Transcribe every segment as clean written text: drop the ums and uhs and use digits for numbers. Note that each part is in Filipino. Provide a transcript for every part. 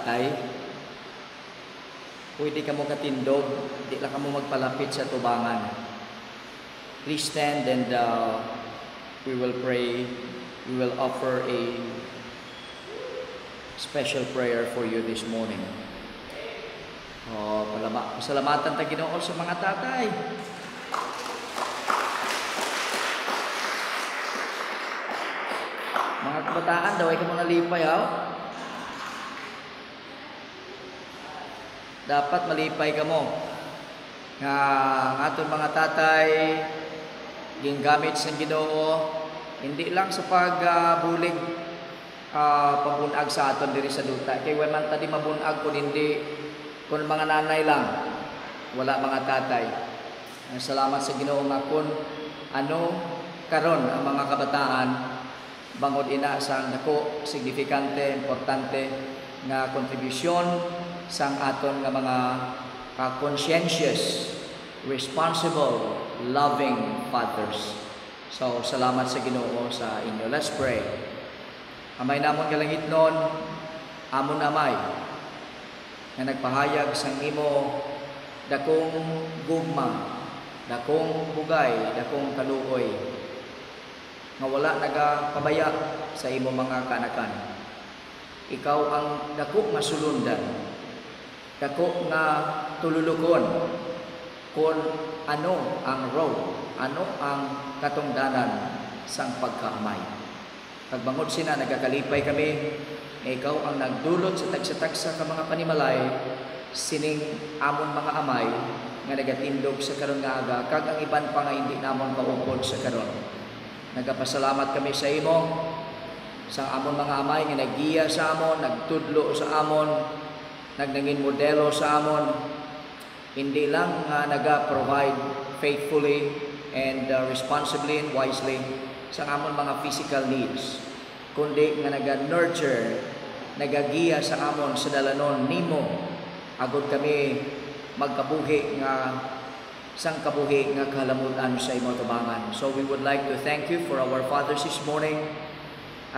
tatay, pwede ka mo katindog, di lang ka mo magpalapit sa tubangan. Please stand and we will pray. We will offer a special prayer for you this morning. Pasalamatan ta Ginoo sa mga tatay. Mga kabataan, daw ay ka mo nalipay, ha? Dapat malipay ka mo. Nga aton mga tatay, gingamit sa Ginoo, hindi lang sa pagbulig, pabunag sa aton diri sa duta. Kay way man tadi mabunag kung hindi, kung mga nanay lang, wala mga tatay. Salamat sa Ginoo nga kung ano karon ang mga kabataan, bangod ina sang dako, signifikante, importante nga kontribusyon sang aton nga mga conscientious, responsible, loving fathers. So, salamat sa Ginoo sa inyo. Let's pray. Amay namon kalangit nun, amon amay, nga nagpahayag sang imo dakong gugma, dakong bugay, dakong kaluoy, nga wala nagapabaya sa imo mga kanakan. Ikaw ang dako nga sulundan, dako nga tululukon kung ano ang role, ano ang katungdanan sang pagkaamay. Pagbangod sina, nagakalipay kami, ikaw ang nagdulot sa tagsa-tagsa ka mga panimalay, sining amon mga amay, nga nagatindog sa karon nga aga, kag ang iban pa nga hindi namon kaupod sa karon. Nagapasalamat kami sa imo, sa amon mga amay nga naggiya sa amon, nagtudlo sa amon, nagnangin modelo sa amon, hindi lang nga naga-provide faithfully and responsibly and wisely sa amon mga physical needs, kundi nga naga-nurture, nagagiya sa amon sa dalanon nimo, agod kami magkabuhi nga sang kabuhi nga kahalamutan sa imo tubangan. So we would like to thank you for our fathers this morning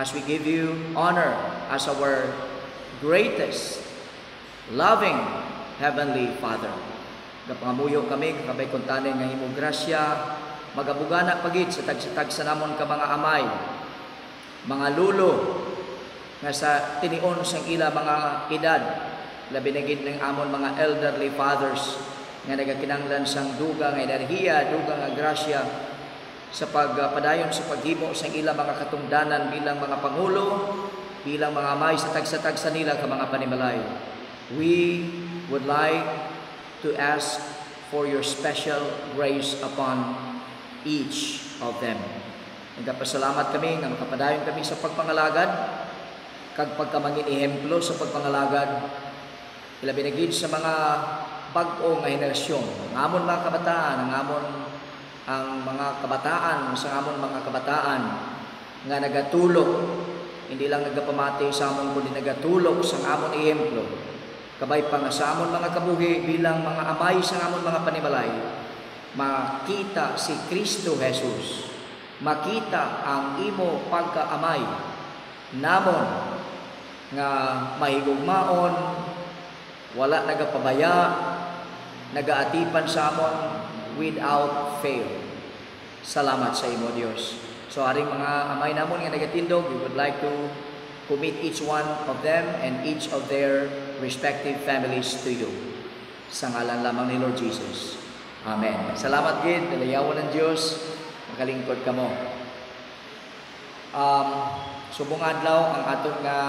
as we give you honor as our greatest loving Heavenly Father. Gapangamuyo kami, kakabay kuntanin nga imo grasya, magabugana pagid sa tag sa namon ka mga amay, mga lulo, nga sa tinion sang ila mga edad, labi na gid ng amon mga elderly fathers, nga nagakinanglan sang dugang nga enerhiya, dugang nga grasya, sa pagpadayon sa paghimo sang ila mga katungdanan bilang mga pangulo, bilang mga amay sa tagsa-tagsa nila ka mga panimalay. We would like to ask for your special grace upon each of them. Nagpasalamat kami nga makapadayon kami sa pagpangalagad, kag pagkamangin ehemplo sa pagpangalagad, ilabi na gid sa mga bag-o nga henerasyon, ang amon mga kabataan, ang mga kabataan, sa amon mga kabataan nga nagatulog, hindi lang nagapamati sa amon kundi nagatulog sa amon ehemplo. Kabay pa nga sa amon mga kabuhi bilang mga amay sa amon mga panimalay, makita si Kristo Jesus, makita ang imo pagkaamay namon nga mahigugmaon, wala nagapabaya, nagaatipan sa amon without fail. Salamat sa imo Dios. So aring mga amay namon nga nagatindog, we would like to commit each one of them and each of their respective families to you. Sa ngalan lamang ni Lord Jesus. Amen. Salamat gid, dalayawan ng Dios, makalingkod kamo. Subong adlaw ang aton nga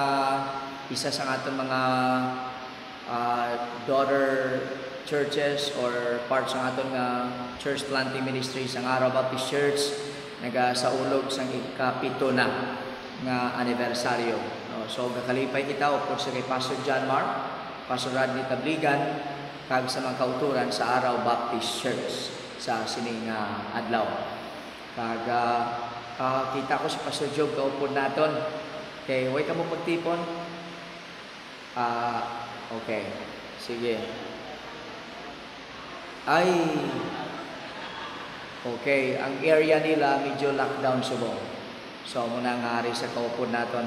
isa sa aton mga daughter churches or parts ng aton nga church planting ministries ang Araw Baptist Church nagasaulog sang ikapito na nga anibersaryo. So gakalipay kita upod sa kay Pastor John Mark, Pastor Rodney Tabligan, kag sa mga kauturan sa Araw Baptist Church sa sining adlaw. Kag kita ko si Pastor Job kaupod naton. Kay way ka mo pagtipon. Okay. Sige. Ay. Okay, ang area nila medyo lockdown subong. So muna nga ari sa kaupod naton.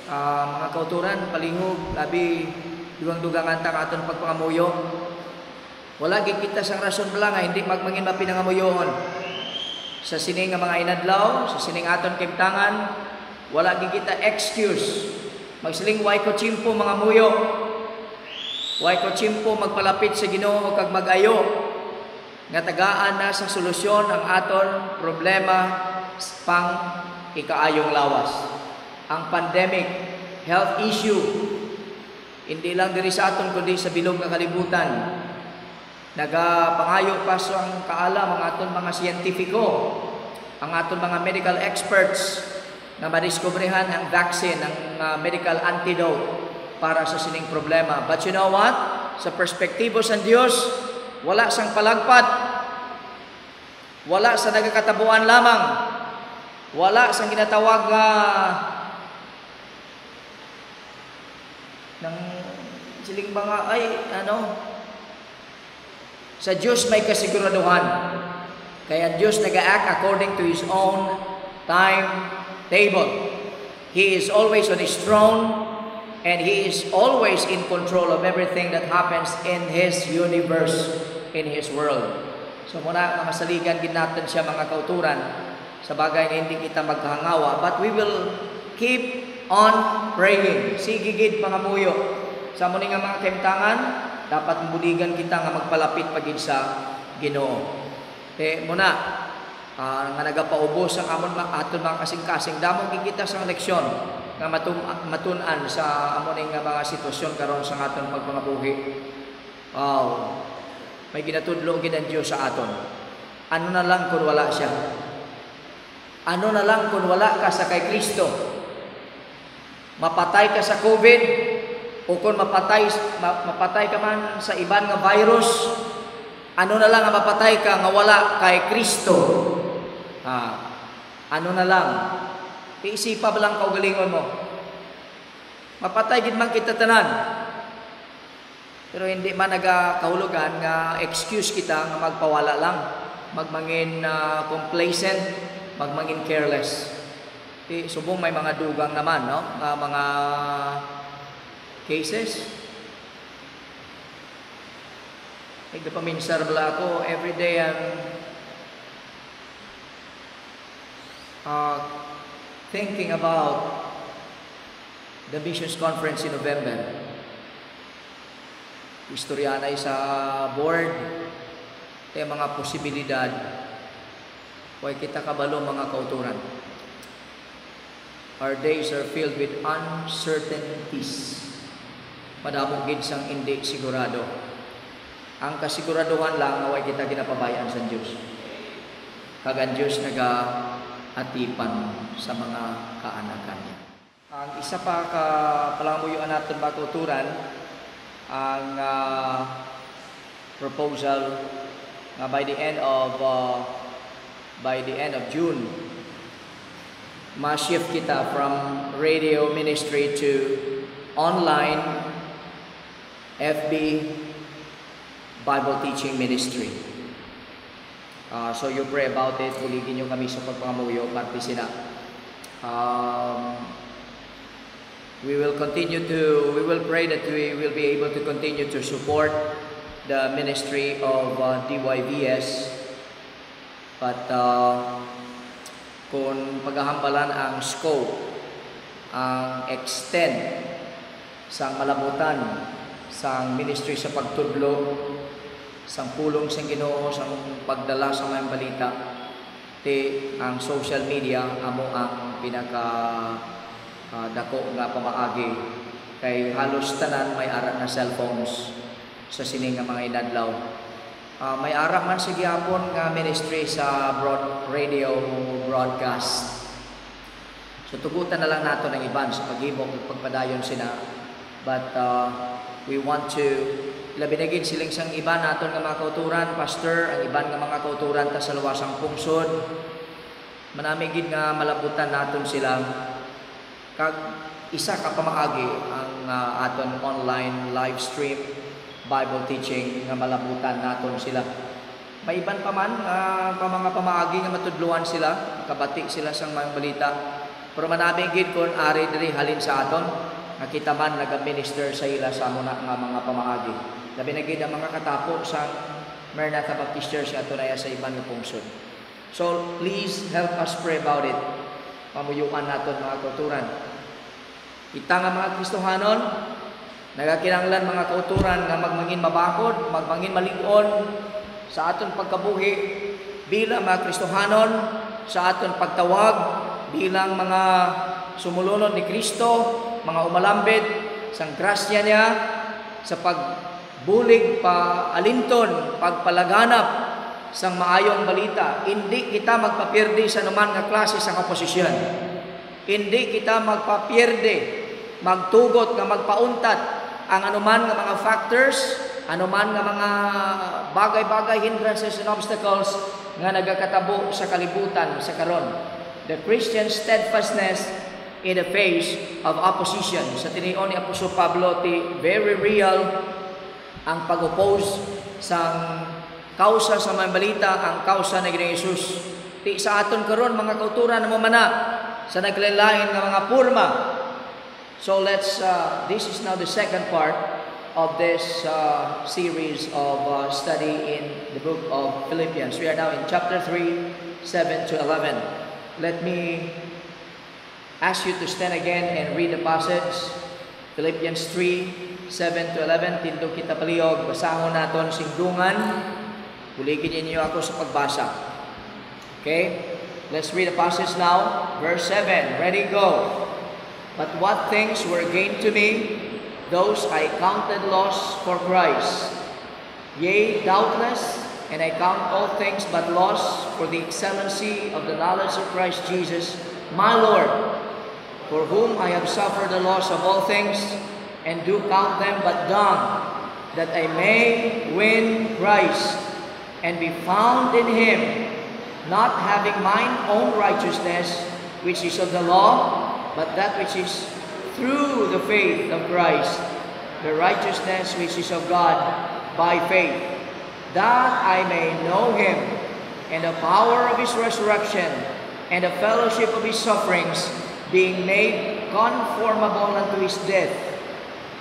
Mga kauturan palihog labi dugang-dugangan ta aton pagpangamuyo. Wala gid kita sang rason bala nga hindi magmangin mapinangamuyoon. Sa sining nga mga inadlaw, sa sining aton kimtangan, wala gid kita excuse. Magsiling way ko chimpo mga muyo. Way ko chimpo magpalapit sa Ginoo kag mag-ayo nga tagaan na sa solusyon ang aton problema pang ikaayong lawas. Ang pandemic, health issue, hindi lang diri sa aton kundi sa bilog nga kalibutan. Nagapangayo pa sa ang kaalam ang aton mga siyentipiko, ang aton mga medical experts na madiskobrehan ang vaccine, ang medical antidote para sa sining problema. But you know what? Sa perspektibo sa Dios, wala sang palagpad. Wala sa nagakatabuan lamang. Wala sang ginatawag ng siling mga sa Diyos may kasiguraduhan. Kaya Diyos nag-act according to His own timetable. He is always on His throne and He is always in control of everything that happens in His universe, in His world. So muna masaligan gid natin siya mga kauturan sa bagay nga hindi kita magkahangawa, but we will keep on praying. Sige gid pangamuyo. Sa muni nga mga kaimtangan, dapat mubuligan kita nga magpalapit pagid sa Ginoo. Muna nga nagapaubos ang amon aton mga kasing-kasing damo gid kita sa leksyon nga matun-an sa amon nga mga sitwasyon karon sa aton pagpangabuhi. May ginatudlo gid ang Dios sa aton. Ano na lang kung wala siya? Ano na lang kung wala ka sa kay Kristo? Mapatay ka sa COVID o kung mapatay ka man sa iban nga virus, ano na lang ang mapatay ka nga wala kay Kristo? Ano na lang? Iisipa ba lang kaugalingon mo? Mapatay gid man kita tanan. Pero hindi man nagakahulugan nga excuse kita nga magpawala lang, magmangin complacent, magmangin careless. Subong may mga dugang naman, no? Mga cases. Nagpaminsar bala ako every day thinking about the missions conference in November. Istoryanay sa board, kaya mga posibilidad, huwag kita kabalo mga kauturan. Our days are filled with uncertainties. Madamong gid sang hindi sigurado. Ang kasiguraduhan lang, huwag kita ginapabayaan sa Diyos. Kagan Diyos nag-atipan sa mga kaanakan niya. Ang isa pa palamuyuan natin mga kauturan, ang proposal by the end of June, ma-shift kita from radio ministry to online FB Bible teaching ministry. So you pray about it, buligin nyo kami sa pagpangamuyo, parte sila. We will pray that we will be able to continue to support the ministry of DYVS. But kung paghahambalan ang scope, ang extent sa malabutan sa ministry sa pagtudlo, sa pulong sa Ginoo, sa pagdala sa mga balita, ang social media amo ang pinaka dako nga pamaagi kay halos tanan may ara na cellphones sa sining nga mga inadlaw. May ara man sa gihapon nga ministry sa radio broadcast. So tugutan na lang nato ng iban sa paghibok ug pagpadayon sina. But we want to labi na gid siling sang iban naton nga mga kauturan, pastor, ang iban nga mga kauturan ta sa luwasang pungsod. Manami gid nga malabutan naton sila. Kag isa ka pamaagi ang aton online live stream Bible teaching nga malabutan naton sila. May iban pa man mga pamaagi nga matudluan sila, kabati sila sang mga balita. Pero manami gid kon ari diri halin sa aton nga kita man nag-minister sa ila sa muna nga mga pamaagi. Labi na gid ang mga katapo sa Maranatha Baptist Church nga tunaya sa iban nga pungsod. So please help us pray about it. Pamuyuan naton mga kauturan. Kita nga mga Kristohanon, nagakinanglan mga kauturan nga magmangin mabakod, magmangin malig-on sa aton pagkabuhi bilang mga Kristohanon, sa aton pagtawag bilang mga sumulunod ni Kristo, mga umalambit sang grasya niya sa pagbulig pa alinton, pagpalaganap sang maayong balita. Hindi kita magpapirdi sa naman nga klase sang oposisyon. Hindi kita magpapirdi, magtugot nga magpauntat ang anuman nga mga factors, anuman nga mga bagay-bagay, hindrances and obstacles nga nagakatabo sa kalibutan sa karon. The Christian steadfastness in the face of opposition. Sa tinion ni Apostol Pablo, ti very real ang pag-oppose sa kausa sa mga balita, ang kausa ni Ginoong Hesus. Ti sa aton karon mga kauturan na mamana sa naglain-lain nga mga purma. So this is now the second part of this series of study in the book of Philippians. We are now in chapter 3, 7 to 11. Let me ask you to stand again and read the passage. Philippians 3, 7 to 11. Tindog kita palihog, basahon naton singdungan. Buligin ninyo ako sa pagbasa. Okay? Let's read the passage now. Verse 7. Ready, go. But what things were gained to me, those I counted loss for Christ. Yea, doubtless, and I count all things but loss for the excellency of the knowledge of Christ Jesus, my Lord, for whom I have suffered the loss of all things, and do count them but dung, that I may win Christ, and be found in Him, not having mine own righteousness, which is of the law, but that which is through the faith of Christ, the righteousness which is of God by faith, that I may know Him, and the power of His resurrection, and the fellowship of His sufferings, being made conformable unto His death,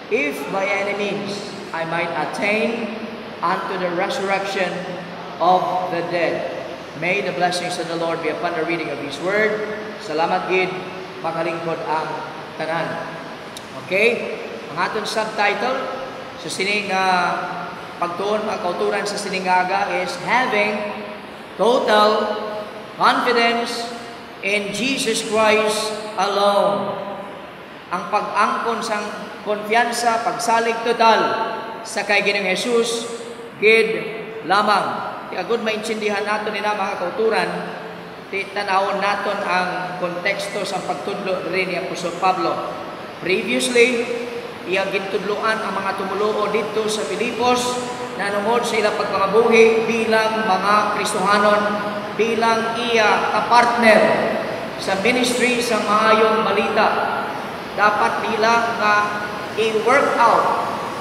if by any means I might attain unto the resurrection of the dead. May the blessings of the Lord be upon the reading of His Word. Salamat gid, makalingkod ang tanan. Okay? Ang aton subtitle sa sining pagtuon mga kauturan sa siningaga is having total confidence in Jesus Christ alone. Ang pag-angkon sang konfiansa, pagsalig total sa kay Ginoong Hesus gid lamang. Agud maintindihan nato ni mga kauturan, tanawon naton ang konteksto sa pagtudlo rin ni Apostol Pablo. Previously, iya gintudloan ang mga tumuluo dito sa Filipos na nungod sa ilang pagpangabuhi bilang mga Kristohanon, bilang iya kapartner sa ministry sa maayong balita. Dapat nila nga i-work out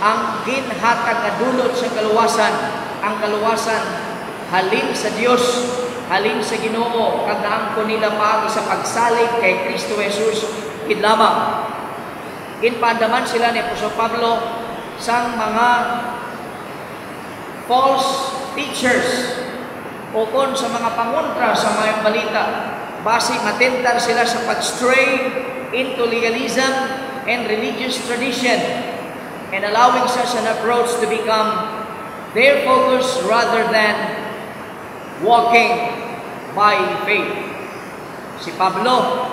ang ginhatag na dulot sa kaluwasan, ang kaluwasan halin sa Dios, halin sa Ginoo, kag naangkon nila paagi sa pagsalig kay Kristo Jesus gid lamang. Ginpandaman sila ni Apostol Pablo sang mga false teachers o kon sa mga pangontra sa mayong balita. Basi matentar sila sa pag-stray into legalism and religious tradition, and allowing such an approach to become their focus rather than walking by faith. Si Pablo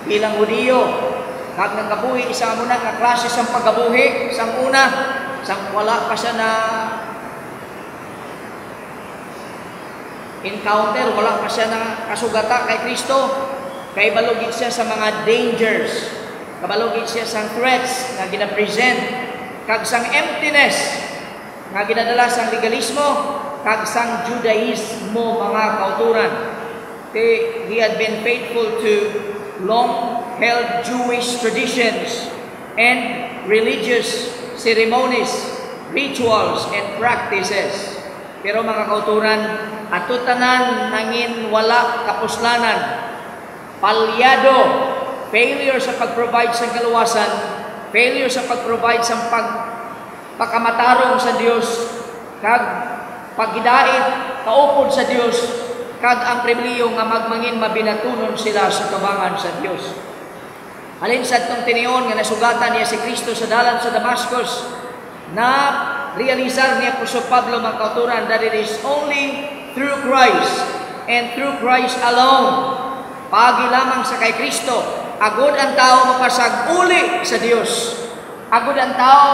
bilang Hudiyo, kag nagabuhi isa mo na nga klase sang pagabuhi, sang una, sang wala pa siya na encounter, wala pa siya na kasugata kay Kristo, kay balugid siya sa mga dangers, kabalugid siya sang threats nga gina-present, kag sang emptiness nga ginadala sang legalismo, kag sang Judaismo mga kauturan. He had been faithful to long-held Jewish traditions and religious ceremonies, rituals, and practices. Pero mga kauturan, atutanan nangin wala kapuslanan, palyado failure sa pag-provide sa kaluwasan, failure sa pag-provide sa pagkamatarong sa Dios, kag pagidait kaupod sa Dios, kag ang pribiliyo nga magmangin mabinatunon sila sa tubangan sa Dios. Halin sa itong tiniyon nga nasugatan niya si Kristo sa dalan sa Damascus, na realizar ni Apostol Pablo mga kauturan that it is only through Christ and through Christ alone, pagi lamang sa kay Kristo, agod ang tao mapasag-uli sa Dios. Agod ang tao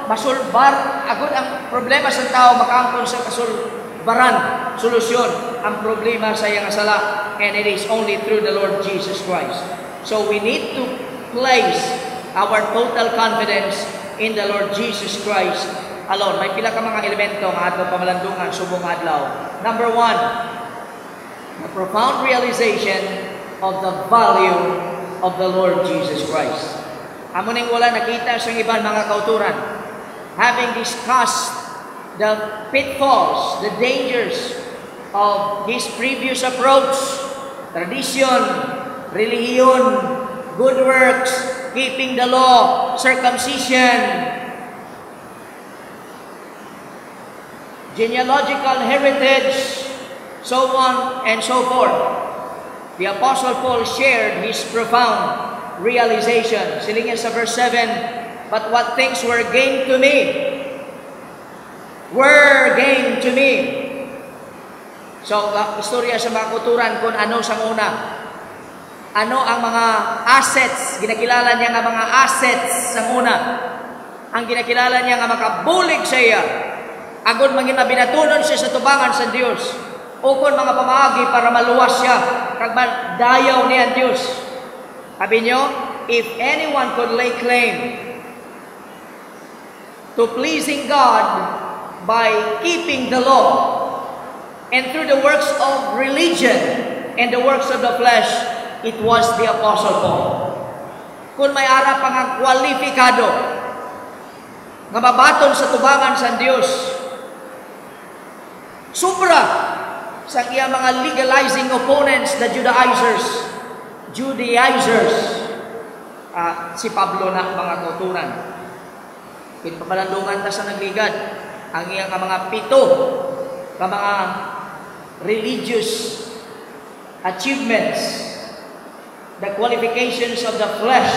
masulbar, agod ang problema sa tao makaangkon sa kasulbaran, solusyon ang problema sa iyang sala, and it is only through the Lord Jesus Christ. So we need to place our total confidence in the Lord Jesus Christ alone. May pila ka mga elemento nga ato pamalandungan subong adlaw. Number 1, the profound realization of the value of the Lord Jesus Christ. Amo ning wala nakita sa iban mga kauturan. Having discussed the pitfalls, the dangers of his previous approach, tradition, religion, good works, keeping the law, circumcision, genealogical heritage, so on and so forth. The Apostle Paul shared his profound realization. Silingin sa verse 7, but what things were gained to me, were gained to me. So, istorya sa mga kuturan kung ano sa una. Ano ang mga assets, ginakilala niya nga mga assets sa una. Ang ginakilala niya nga makabulig sa iya. Agod mangin mabinatunon siya sa tubangan sa Dios. Ukon mga pamaagi para maluwas siya. Kag dayaw niya ang Dios. Sabi niyo, if anyone could lay claim to pleasing God by keeping the law and through the works of religion and the works of the flesh, it was the Apostle Paul. Kung may ara pang ang kwalifikado nga mabaton sa tubangan sa Dios, supra sa iya mga legalizing opponents, the Judaizers, si Pablo na mga kauturan. Pinpapalandungan ta sa nagligad ang iyang mga pito ka mga religious achievements, the qualifications of the flesh,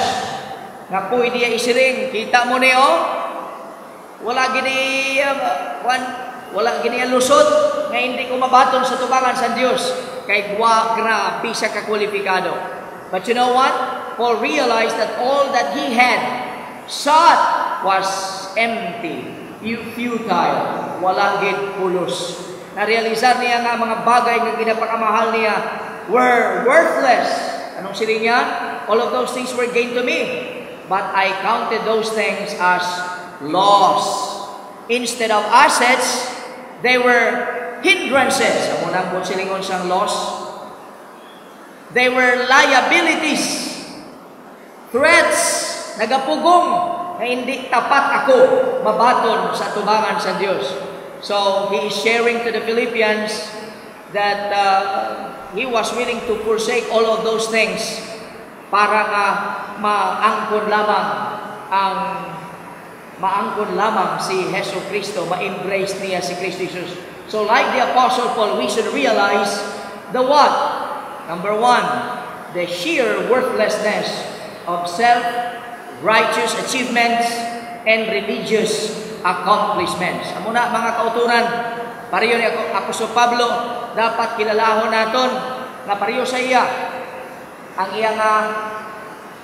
nga pwede niya isiring. Kita mo niyo, wala gini lusot nga hindi ko mabaton sa tubangan sa Dios kay grabe siya kakwalipikado. But you know what? Paul realized that all that he had sought was empty, futile, wala gid pulos. Na-realizar niya nga mga bagay nga ginapakamahal niya were worthless. Anong siling niya? All of those things were gained to me, but I counted those things as loss. Instead of assets, they were hindrances. Amo nang kung silingon siyang loss. They were liabilities, threats, nagapugong na hindi tapat ako mabaton sa tubangan sa Dios. So he is sharing to the Philippians that he was willing to forsake all of those things para nga maangkon lamang si Hesus Kristo, ma-embrace niya si Kristo Jesus. So like the Apostle Paul, we should realize the what? Number 1, the sheer worthlessness of self-righteous achievements and religious accomplishments. Amo na mga kauturan, pareho ni Apostol Pablo, dapat kilalahon naton na pareho sa iya ang iyang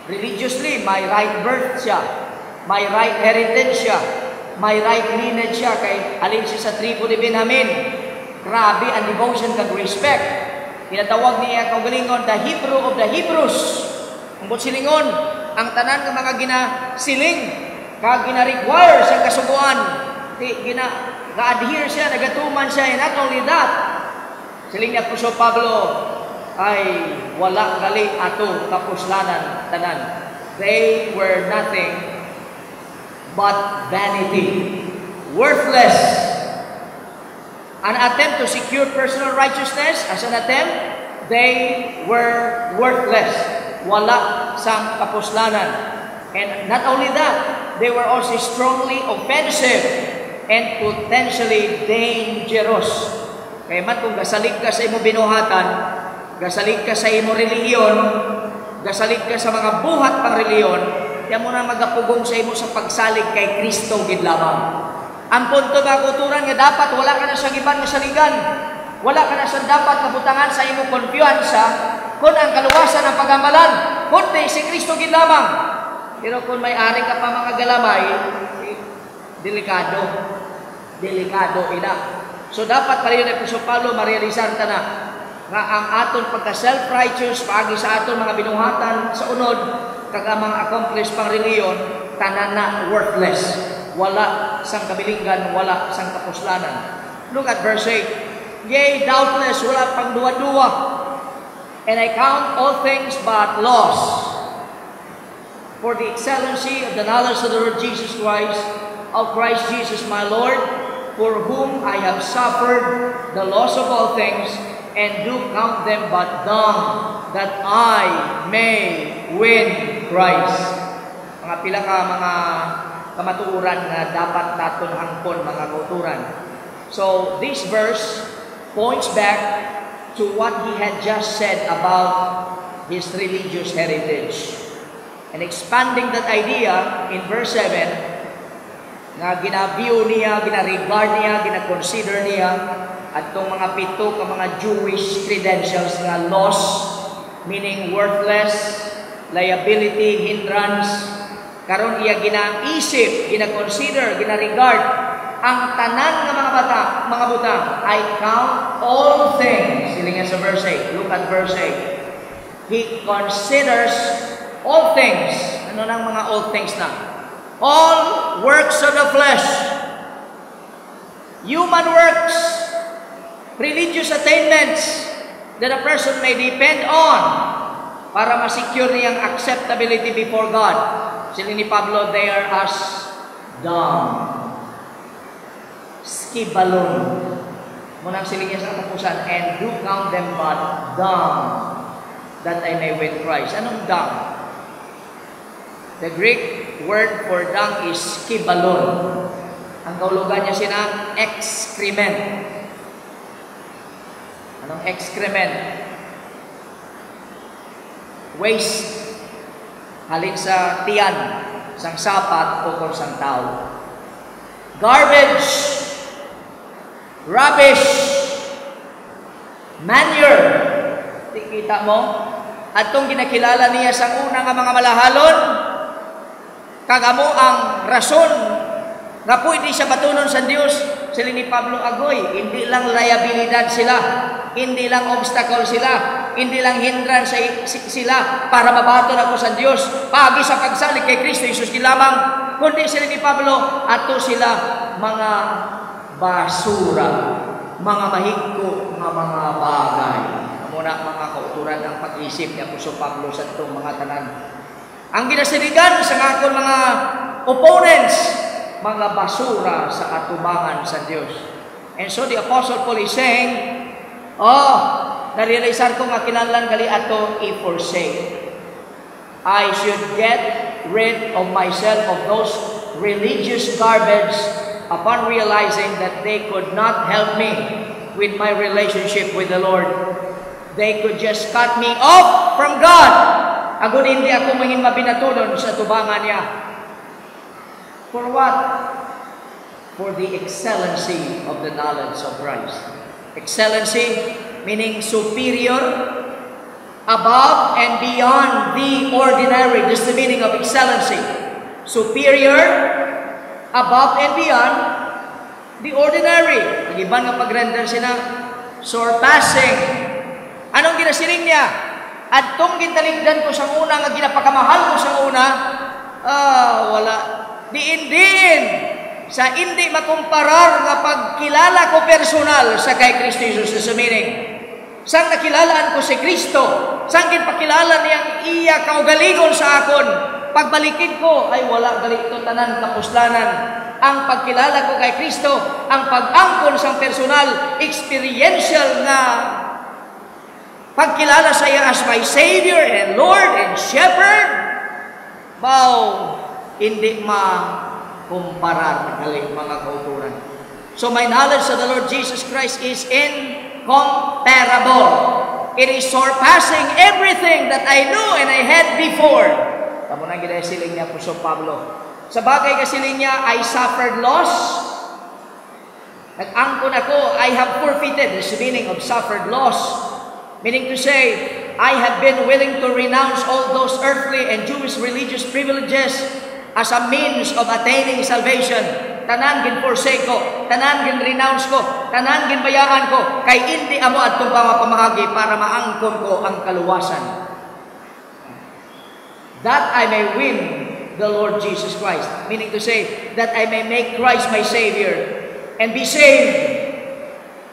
religiously may right birth siya, may right heritage siya, may right lineage siya kay alin siya sa tribo ni Benjamin. Grabe ang devotion kag respect. Tinatawag niya kaugalingon the Hebrew of the Hebrews. Ang silingon ang tanan ng mga ginasiling kag gina-require sa kasuguan, ga-adhere siya, nagatuman siya, and not only that, siling niya Apostol Pablo, ay wala gali ato kapuslanan tanan. They were nothing but vanity, worthless. An attempt to secure personal righteousness as an attempt, they were worthless. wala sang kapuslanan. And not only that, they were also strongly offensive and potentially dangerous. Kaya man kung gasalig ka sa imo binuhatan, gasalig ka sa imo relihiyon, gasalig ka sa mga buhat pang relihiyon, kaya mo na magapugong sa imo sa pagsalig kay Kristo gid lamang. Ang punto ba kuturan nga dapat wala ka na sa iban nga saligan. Wala ka na sa dapat kabutangan sa imo konfiyansa kung ang kaluwasan ng pagamalan, kundi si Kristo gid lamang. Pero kung may ari ka pa mga galamay, delikado. Delikado ina. So dapat pa rin ni Apostol Pablo marealisar ta na nga ang aton pagka self-righteous paagi sa aton mga binuhatan sa unod kag ang mga accomplished pang reliyon tanan na worthless. Wala sang kabilinggan, wala sang kapuslanan. Look at verse 8. Yea, doubtless, wala pang duwa-duwa. And I count all things but loss for the excellency of the knowledge of the Lord Jesus Christ, of Christ Jesus my Lord, for whom I have suffered the loss of all things, and do count them but dung, that I may win Christ. Mga pila ka mga kamatuuran na dapat naton hangpon mga kauturan. So this verse points back to what he had just said about his religious heritage. And expanding that idea in verse 7, nga gina-view niya, gina-regard niya, gina-consider niya at itong mga pito ka mga Jewish credentials nga loss, meaning worthless, liability, hindrance, karon iya gina-isip, gina-consider, gina-regard ang tanan nga mga butang. I count all things. Silingan sa verse 8. Look at verse 8. He considers all things. Ano nang mga all things na? All works of the flesh. Human works. Religious attainments that a person may depend on para ma-secure niyang acceptability before God. Sila ni Pablo, they are as dung. Skibalon. Munang siling niya sa katapusan, and do count them but dung, that I may win Christ. Anong dung? The Greek word for dung is skibalon. Ang kaulugan niya sinang excrement. Anong excrement? Waste. Halin sa tiyan, sang sapat o kung sang tao. Garbage. Rubbish. Manure. Kita mo? At itong ginakilala niya sa una nga mga malahalon, kagamo ang rason nga pwede siya batunon sa Diyos. Sila ni Pablo agoy, hindi lang liabilidad sila, hindi lang obstacle sila, hindi lang hindrance sila para mabaton ako sa Diyos pagi sa pagsalig kay Kristo Jesus lamang, kundi sila ni Pablo ato sila mga basura, mga mahigko nga mga bagay. Muna mga kauturan ang pag-isip ni Apostol Pablo sa itong mga tanan. Ang ginasiligan sa akong mga opponents, mga basura sa atubangan sa Diyos. And so the Apostle Paul is saying, narealize ko nga kinahanglan gali ato i-forsake. I should get rid of myself of those religious garbage upon realizing that they could not help me with my relationship with the Lord. They could just cut me off from God. Agud hindi ako maging mabinatulon sa tubangan niya. For what? For the excellency of the knowledge of Christ. Excellency meaning superior, above and beyond the ordinary. This is the meaning of excellency. Superior, above and beyond the ordinary. Nag-iban nga pag-render sila, surpassing. Anong ginasiling niya? At itong gintaligdan ko sa una, nga ginapakamahal ko sa una, wala. Diin-diin sa hindi makumparar nga pagkilala ko personal sa kay Kristo Jesus sa meaning. Sang nakilalaan ko si Kristo, sang ginpakilala niyang iya kaugaligon sa akon, pagbalikin ko, ay wala galito tanan kapuslanan. Ang pagkilala ko kay Kristo, ang pag-angkon sang personal, experiential nga pagkilala sa iya as my Savior and Lord and Shepherd, hindi makumparar ng mga kauturan. So my knowledge of the Lord Jesus Christ is incomparable. It is surpassing everything that I knew and I had before. Tamo nang ginasiling niya Apostol Pablo. Sa bagay kasiling niya, I suffered loss. Nag-angkon ako, I have forfeited. This is the meaning of suffered loss. Meaning to say, I have been willing to renounce all those earthly and Jewish religious privileges as a means of attaining salvation. Tanan gin forsake ko, tanan gin renounce ko, tanan gin bayaan ko, kay hindi amo adtong pamahagi para maangkon ko ang kaluwasan. That I may win the Lord Jesus Christ. Meaning to say, that I may make Christ my Savior and be saved.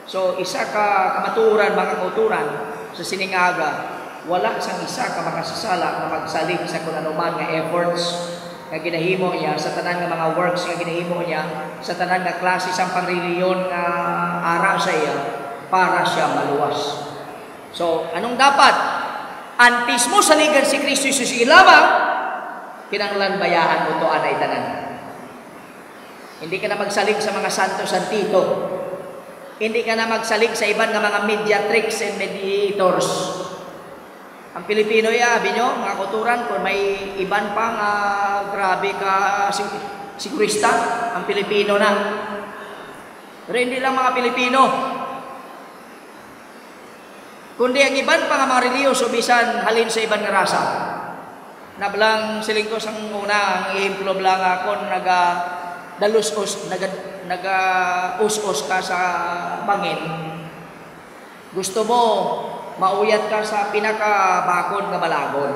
So, isa ka kamaturan, mga kauturan, sa siningaga, wala sang isa ka makasasala na magsalig sa kung anuman nga efforts nga ginahimo niya, sa tanan nga mga works nga ginahimo niya, sa tanan nga klase sang pangreliyon nga ara sa iya, para siya maluwas. So, anong dapat? Antis mo saligan si Kristo Jesus ilamang, kinanglan bayaan mo to anay tanan. Hindi ka na magsalig sa mga santo-santito. Hindi ka na magsalig sa iban nga mga mediatrix and mediators. Ang Pilipino abi nyo, mga kauturan, kung may iban pang grabe ka sigurista, ang Pilipino na. Pero hindi lang mga Pilipino. Kundi ang iban pang mga reliyoso, bisan halin sa iban nga rasa. Nablang siling ko sang una, ang ihemplo lang ako, naga-us-us ka sa bangin. Gusto mo, mauyat ka sa pinakabakod nga balagon.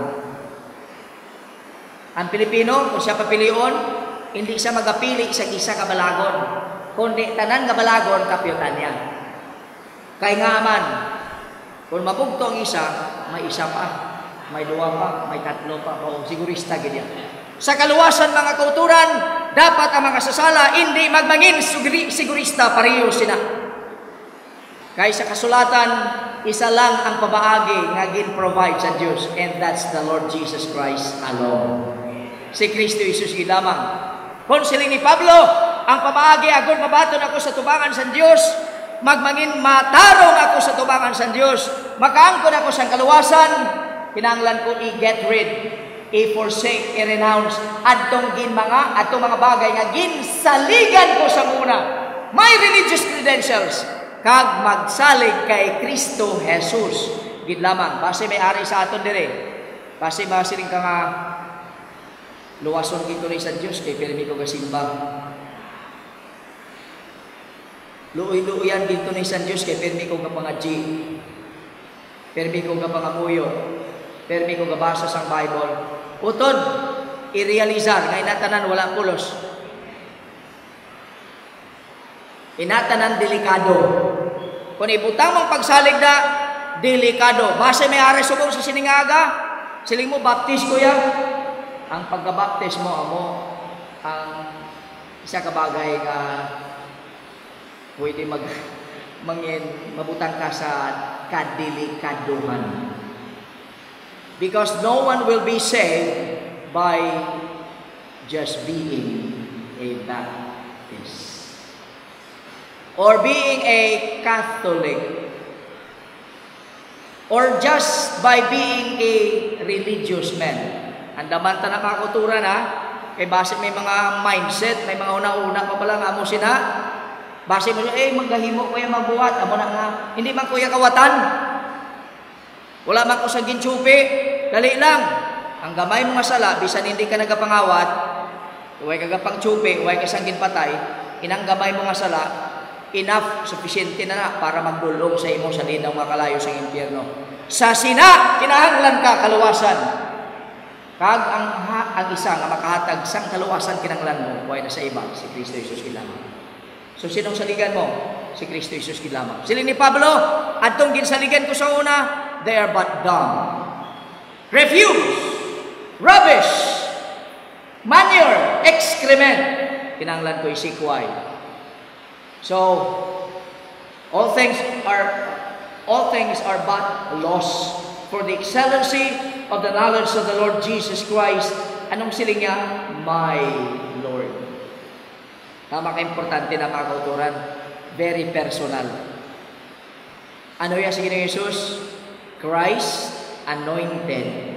Ang Pilipino, kung siya papilion, hindi siya magapili sa isa ka balagon, kundi tanan nga balagon kapyutan niya. Kaya nga man, kung mabugto ang isa, may isa pa, may dua pa, may tatlo pa, o sigurista ganyan. Sa kaluwasan mga kauturan, dapat ang mga sasala hindi magmangin sigurista, pareho sila. Kaya sa kasulatan, isa lang ang pabaagi nga gin-provide sa Diyos, and that's the Lord Jesus Christ alone. Si Kristo Jesus lamang. Kung siling ni Pablo, ang pabaagi agad mabaton ako sa tubangan sa Diyos, magmangin matarong ako sa tubangan sa Diyos, makaangkon ako sa kaluwasan, kinanglan ko i-get rid, i-forsake, i-renounce, atong mga bagay nga ginsaligan ko sa muna. My religious credentials, kag magsalig kay Kristo Jesus gid lamang. Base may ari sa aton dire, base masiling ka nga luwason gid ni sa Dios kay pirmi ko gasimba. Luoy-luoyan gid ni sa Dios kay pirmi ko kapangadji, pirmi ko kapangamuyo, pirmi ko gabasa sang Bible. Utod i-realizar nga inatanan wala pulos, inatanan delikado. Kung ibutang mong pagsalig na, delikado. Base may ari subong sa siningaga, siling mo, baptis ko yan. Ang pagkabaptis mo, ang isa kabagay ka, pwede mabutang ka sa kadelikaduhan. Because no one will be saved by just being a Baptist or being a Catholic, or just by being a religious man. Andaman ta na kakuturan ha, kay base may mga mindset, may mga una-una pa pala nga mo sina, base mo maghahimo ko yung mabuhat, amo na nga, hindi man kuya kawatan, wala man ko sa ginchupi, dali lang, ang gamay mo nga sala, bisan hindi ka nagapangawat, huwag ka gapangchupi, huwag ka sang ginpatay, inang gamay mo nga sala, enough, sufficiente na para magdulong sa imo sa linaw nga kalayo sa impyerno. Sa sina, kinahanglan ka kaluwasan. Kag ang isa nga makahatag sang kaluwasan kinahanglan mo, buhay na sa iba, si Kristo Jesus lamang. So sinong saligan mo? Si Kristo Jesus lamang. Siling ni Pablo, adtong ginsaligan ko sa una, they are but dumb, refuse, rubbish, manure, excrement. Kinahanglan ko isikway. So, all all things are but loss for the excellency of the knowledge of the Lord Jesus Christ. Anong siling niya? My Lord. Tama ka-importante na mga kauturan. Very personal. Ano yan si Ginoong Jesus? Christ, anointed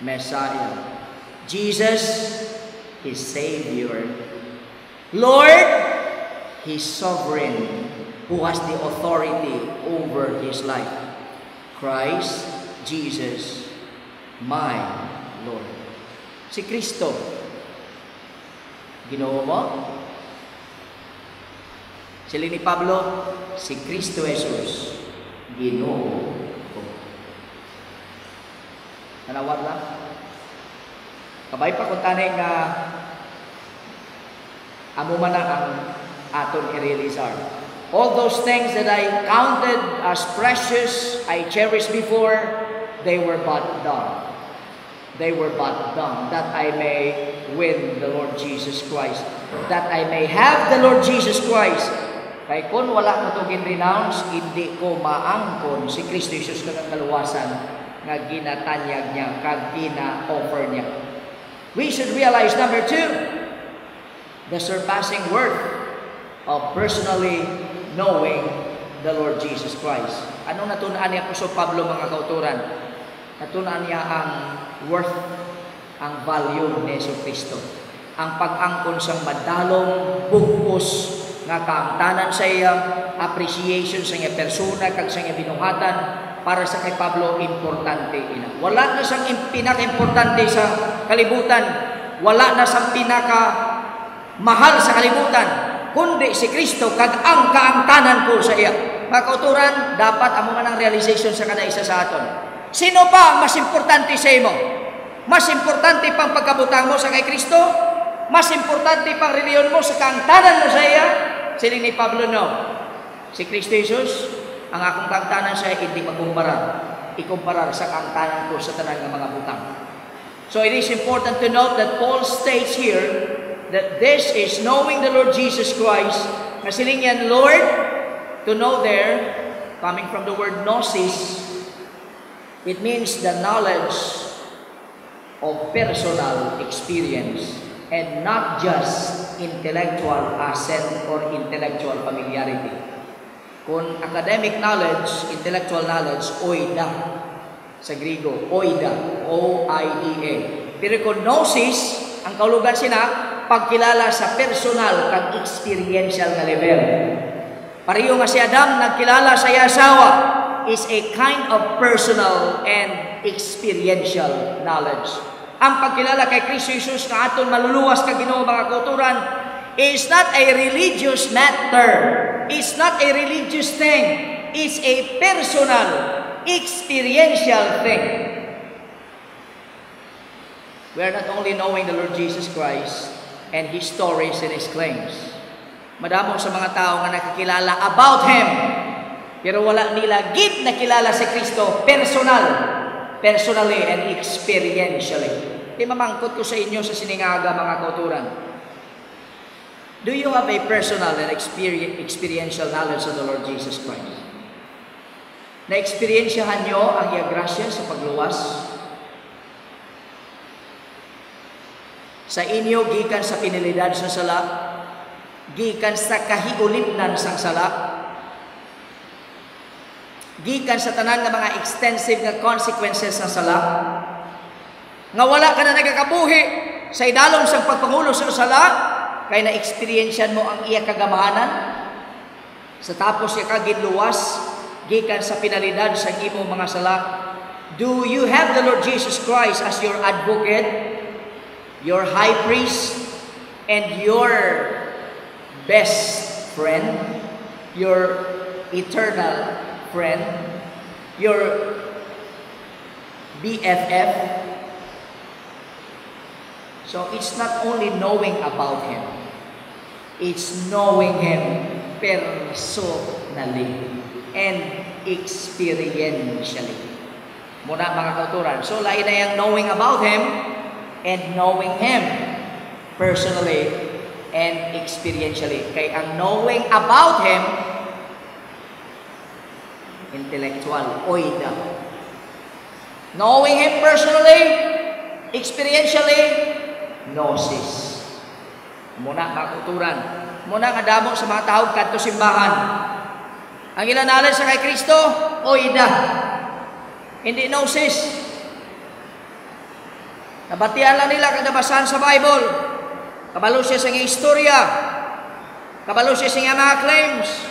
Messiah. Jesus, His Savior. Lord, His sovereign, who has the authority over His life. Christ, Jesus, my Lord. Si Kristo, Ginoo mo? Sila ni Pablo, si Kristo Jesus, Ginoo ko. Nanawad lang. Kabay pa kung tanay nga amo man na ang aton i-realizar. All those things that I counted as precious, I cherished before, they were but done. They were but done, that I may win the Lord Jesus Christ, that I may have the Lord Jesus Christ. Kaya kung wala ko itong renounce, hindi ko maangkon si Kristo Jesus kang kaluwasan nga ginatanyag niya, kag gina-offer niya. We should realize, number 2, the surpassing worth of personally knowing the Lord Jesus Christ. Anong natunaan ni Apostol Pablo, mga kauturan? Natunaan niya ang worth, ang value ni Yesu Kristo. Ang pag-angkon sang madalong bugpos nga kaangtanan sa iya, appreciation sa iya persona, kag sa iya binuhatan, para sa kay Pablo, importante ina. Wala na sang pinaka-importante sa kalibutan, wala na sang pinaka-mahal sa kalibutan, kundi si Kristo, kag ang kaangtanan ko sa iya. Mga kauturan, dapat amo man ang realization sa kada isa sa aton. Sino pa ang mas importante sa imo? Mas importante pang pagkabutang mo sa kay Kristo? Mas importante pang reliyon mo sa kaangtanan mo sa iya? Siling ni Pablo, no. Si Kristo Jesus, ang akong kaangtanan sa iya, hindi ikumparar sa kaangtanan ko sa tanan ng mga butang. So it is important to note that Paul states here that this is knowing the Lord Jesus Christ. Masiling yan, Lord, to know there, coming from the word gnosis, it means the knowledge of personal experience and not just intellectual assent or intellectual familiarity. Kung academic knowledge, intellectual knowledge, oida. Sa Griego, oida, O-I-D-A. Pero kung gnosis, ang kaulugan sina, pagkilala sa personal kag experiential na level. Pareho nga si Adam nagkilala sa iya asawa is a kind of personal and experiential knowledge. Ang pagkilala kay Kristo Jesus na aton maluluwas kag Ginoo, mga kauturan, is not a religious matter. It's not a religious thing. It's a personal, experiential thing. We are not only knowing the Lord Jesus Christ and His stories and His claims. Madamo sa mga tao nga nakakilala about Him, pero wala nila gid nakilala si Kristo personally and experientially. Di mamangkot ko sa inyo sa siningaga, mga kauturan. Do you have a personal and experiential knowledge of the Lord Jesus Christ? Na-experiensyahan nyo ang iyang grasya sa pagluwas? Sa inyo, gikan sa pinilidad sa sala, gikan sa kahiulipnan sang sala, gikan sa tanan ng mga extensive na consequences ng sala, nga wala ka na nagakabuhi sa idalom sang pagpangulo sa sala, kay na-experiensyan mo ang iya kagamahanan, sa tapos iya kaginluwas, gikan sa pinalidad sa imo mga sala. Do you have the Lord Jesus Christ as your advocate, your high priest, and your best friend, your eternal friend, your BFF? So it's not only knowing about Him, it's knowing Him personally and experientially. Muna, mga kauturan. So lain na yung knowing about Him and knowing Him personally and experientially. Kaya ang knowing about Him intellectual, oida. Knowing Him personally, experientially, gnosis. Muna makuturan. Muna nga damo sa mga tao kadto simbahan. Ang ilan nalan sa kay Kristo, oida. Hindi gnosis. Nabatian lang nila kung nabasahan sa Bible. Kabalo siya sa istorya. Kabalo siya sa mga claims.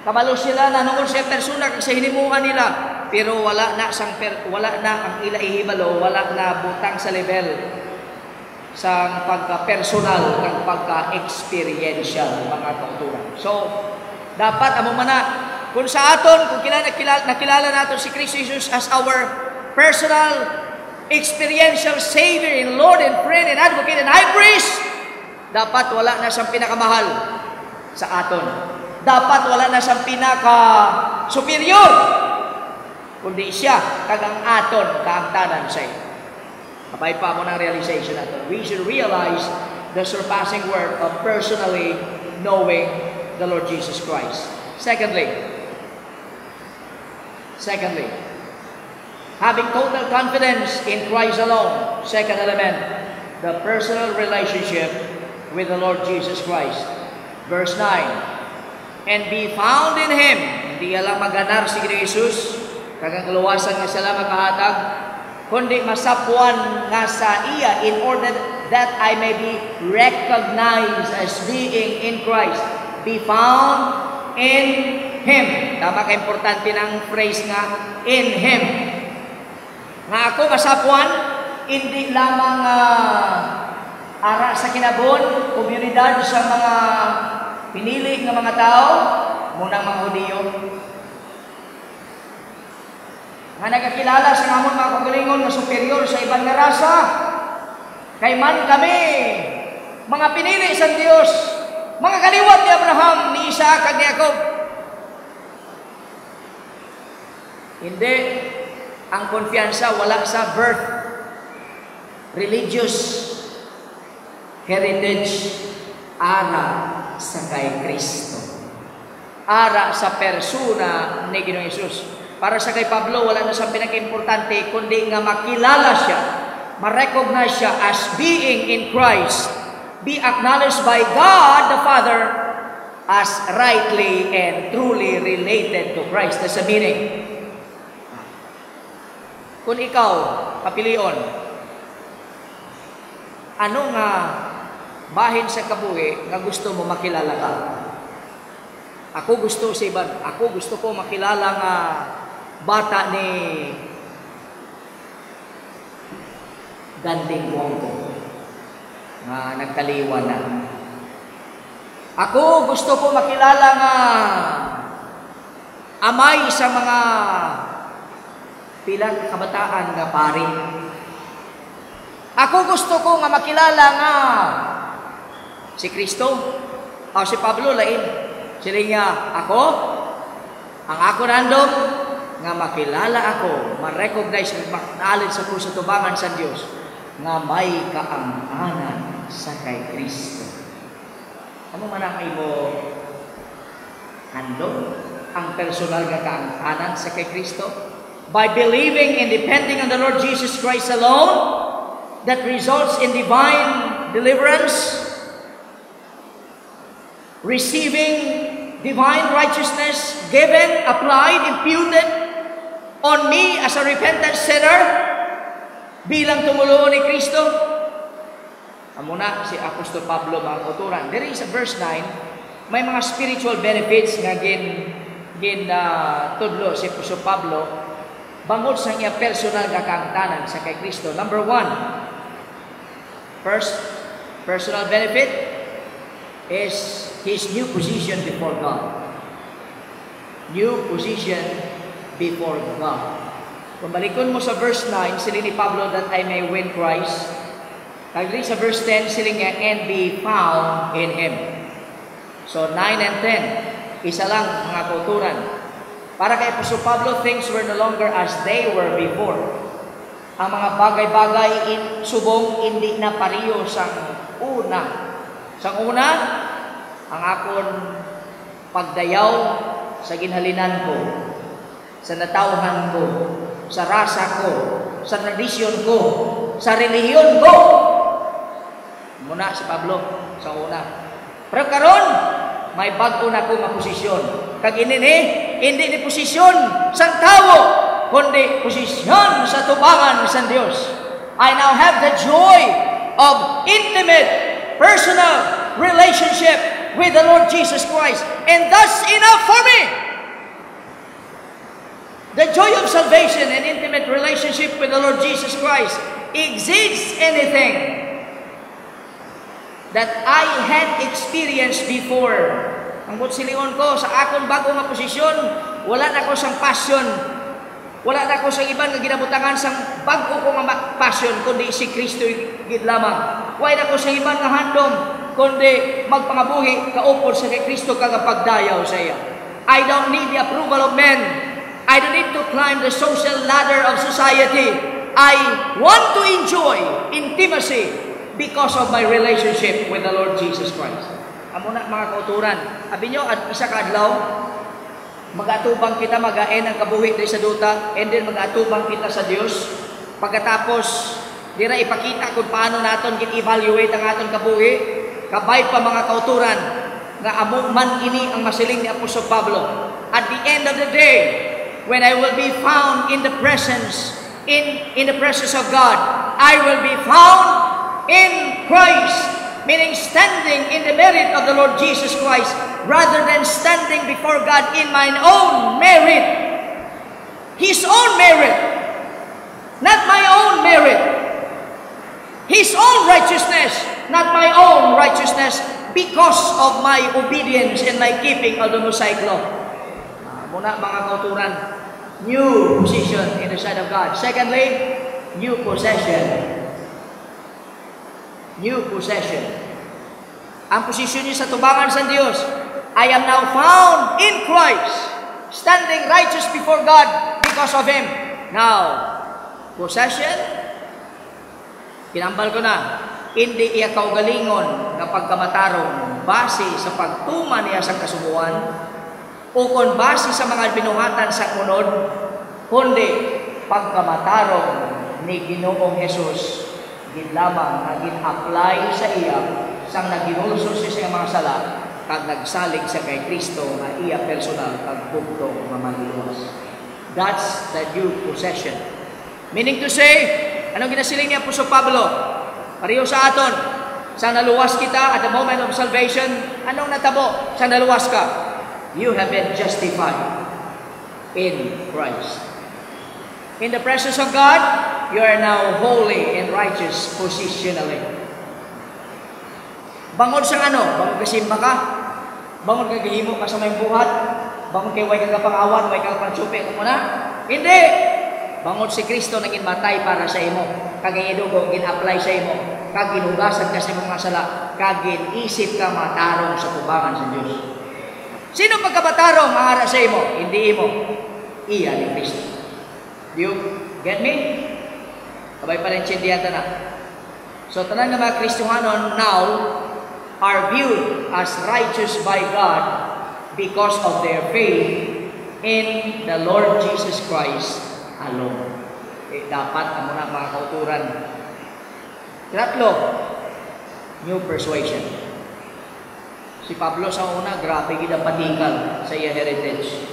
Kabalo sila na noon siya persona sa hinimuhan nila. Pero wala na ang ila ihibalo, wala na butang sa level sa pagka-personal ng pagka-experiential mga kauturan. So, dapat amo man na kung sa aton, kung nakilala natin si Kristo Jesus as our personal experiential Savior and Lord and friend and advocate and high priest, dapat wala na siyang pinakamahal sa aton. Dapat wala na siyang pinaka-superior, kundi siya kagang aton kaangtanan siya. Kapay pa mo ng realization natin. We should realize the surpassing worth of personally knowing the Lord Jesus Christ. Secondly, having total confidence in Christ alone. Second element, the personal relationship with the Lord Jesus Christ. Verse 9, and be found in Him. Hindi lang maganar si Jesus, kagang kaluwasan nga sila makahatag, kundi masapuan nga sa iya in order that I may be recognized as being in Christ. Be found in Him. Tama ka importante ng phrase nga, in Him. Nga ako masapuan, hindi lamang ara sa kinabon, komunidad sa mga pinili ng mga tao, munang mga Hudiyo. Nga nagkakilala sa amon mga kagalingon na superior sa ibang nga rasa. Kay man kami, mga pinili sa Diyos, mga kaliwat ni Abraham, ni Isaac, at ni Jacob. Hindi. Ang konfiansa wala sa birth, religious heritage, ara sa kay Kristo. Ara sa persona ni Ginoong Hesus. Para sa kay Pablo, wala na siyang pinaka-importante, kundi nga makilala siya, ma-recognize siya as being in Christ, be acknowledged by God the Father as rightly and truly related to Christ. That's the meaning. Kung ikaw, kapilion, ano nga bahin sa kabuhi nga gusto mo makilala ka? Ako gusto sa iban, ako gusto ko makilala nga bata ni Ganding Wongko nga nagkaliwan na. Ako gusto ko makilala nga amay sa mga pilang kabataan nga pari. Ako gusto ko nga makilala nga si Kristo o si Pablo lain. Sila niya, ako, ang ako random, nga makilala ako, ma-recognize, ma-acknowledge sa puso tubangan sa Diyos, nga may kaanghanan sa kay Kristo. Ano man ang imo handog? Ang personal nga kaanghanan sa kay Kristo? By believing and depending on the Lord Jesus Christ alone, that results in divine deliverance, receiving divine righteousness given, applied, imputed on me as a repentant sinner bilang tumulong ni Kristo. Amuna si Apostol Pablo mga kauturan. There is a verse 9, may mga spiritual benefits nga tudlo si Apostol Pablo bangod sa iya personal nga kaangtanan sa kay Kristo. Number 1, first personal benefit is his new position before God. New position before God. Kung balikon mo sa verse 9, sila ni Pablo, that I may win Christ. Kagli sa verse 10, sila nga, and be found in Him. So 9 and 10, isa lang mga kauturan. Para kay Apostol Pablo, things were no longer as they were before. Ang mga bagay-bagay subong hindi na pariyo sa una. Sa una, ang akon pagdayaw sa ginhalinan ko sa natauhan ko, sa rasa ko, sa tradisyon ko, sa relihiyon ko. Muna si Pablo sa una. Pero karon may bago na ko nga posisyon. Kag ini hindi ni posisyon sang tawo, kundi posisyon sa tubangan sa Dios. I now have the joy of intimate, personal relationship with the Lord Jesus Christ. And that's enough for me. The joy of salvation and intimate relationship with the Lord Jesus Christ exceeds anything that I had experienced before. Ang butsilingon ko sa akong bago nga posisyon, wala na ko sang passion. Wala na ko sang iban nga ginabutangan sang bago ko nga passion, kundi si Kristo gid lamang. Wala na ko sang iban nga handom, kundi magpangabuhi kaupod sa kay Kristo kaga pagdayaw sa iya. I don't need the approval of men. I don't need to climb the social ladder of society. I want to enjoy intimacy because of my relationship with the Lord Jesus Christ. Amo na mga kauturan. Abi nyo, isa ka adlaw, mag-atubang kita, mag-aen ang kabuhi dahil sa duta, and then mag-atubang kita sa Dios. Pagkatapos, dira ipakita kung paano naton gin-evaluate ang aton kabuhi. Kabay pa mga kauturan, nga amo man ini ang masiling ni Apostol Pablo. At the end of the day, when I will be found in the presence, in the presence of God, I will be found in Christ. Meaning standing in the merit of the Lord Jesus Christ rather than standing before God in mine own merit. His own merit, not my own merit. His own righteousness, not my own righteousness, because of my obedience and my keeping of the Mosaic law. Muna mga kauturan, new position in the sight of God. Secondly, new possession. New possession. Ang posisyon niyo sa tubangan sa Diyos, I am now found in Christ, standing righteous before God because of Him. Now, possession, kinambal ko na, hindi iya kaugalingon na pagkamatarong base sa pagtuman niya sa kasubuan o kung base sa mga binuhatan sa unod, kundi pagkamatarong ni Ginoong Jesus gid lamang nga gin-apply sa iya sang naginulso siya sa mga sala kag nagsalig sa kay Kristo nga iya personal kag bugtong nga manluwas. That's the new possession. Meaning to say, anong ginasiling ni Apostol Pablo? Pareho sa aton, sang naluwas kita at the moment of salvation, anong natabo sang naluwas ka? You have been justified in Christ. In the presence of God, you are now holy and righteous positionally. Bangon sa ano? Bangon kasimba ka? Bangon ka gihimo ka sa may buhat? Bangon kay way ka kapangawan, way ka pangsupi ko muna? Hindi! Bangon si Kristo naging matay para sa imo. Kaging idugong gin-apply sa imo. Kag ginugasan ka sa mga sala. Kag gin-isip ka matarong sa tubangan sa Diyos. Sino pagkabatarong ang ara sa imo? Hindi imo. Iya ni Kristo. Do you get me? Kabay pa rin tsindihan na. So, tanan nga mga Kristohanon now are viewed as righteous by God because of their faith in the Lord Jesus Christ alone. Dapat ang muna mga kauturan. Tatlo, new persuasion. Si Pablo sa una, grabe gid ang patikal sa iya heritage.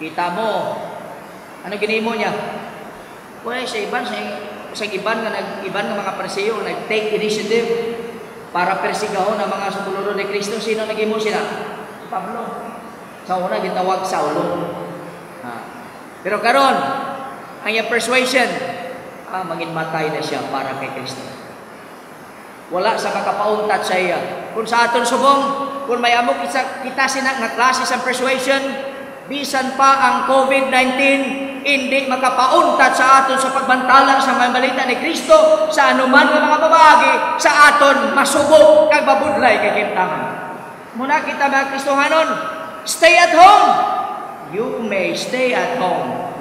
Kita mo, ano ginimo niya? Well, sa iban nga mga Pariseo nag-take initiative para persigahon ang mga sumulunod ni Kristo. Sino nagimo sila? Pablo. Sa una gitawag Saulo. Pero karon, ang iyang persuasion, manginmatay na siya para kay Kristo. Wala sa makapauntat sa iya. Kung sa aton subong, kung may amok kita sina nga klase sa persuasion, bisan pa ang COVID-19, hindi makapauntat sa aton sa pagbantala sa mga balita ni Kristo sa anuman nga mga babagi sa aton masubok kag babudlay kay kimtangan. Muna kita mga Kristohanon, stay at home. You may stay at home,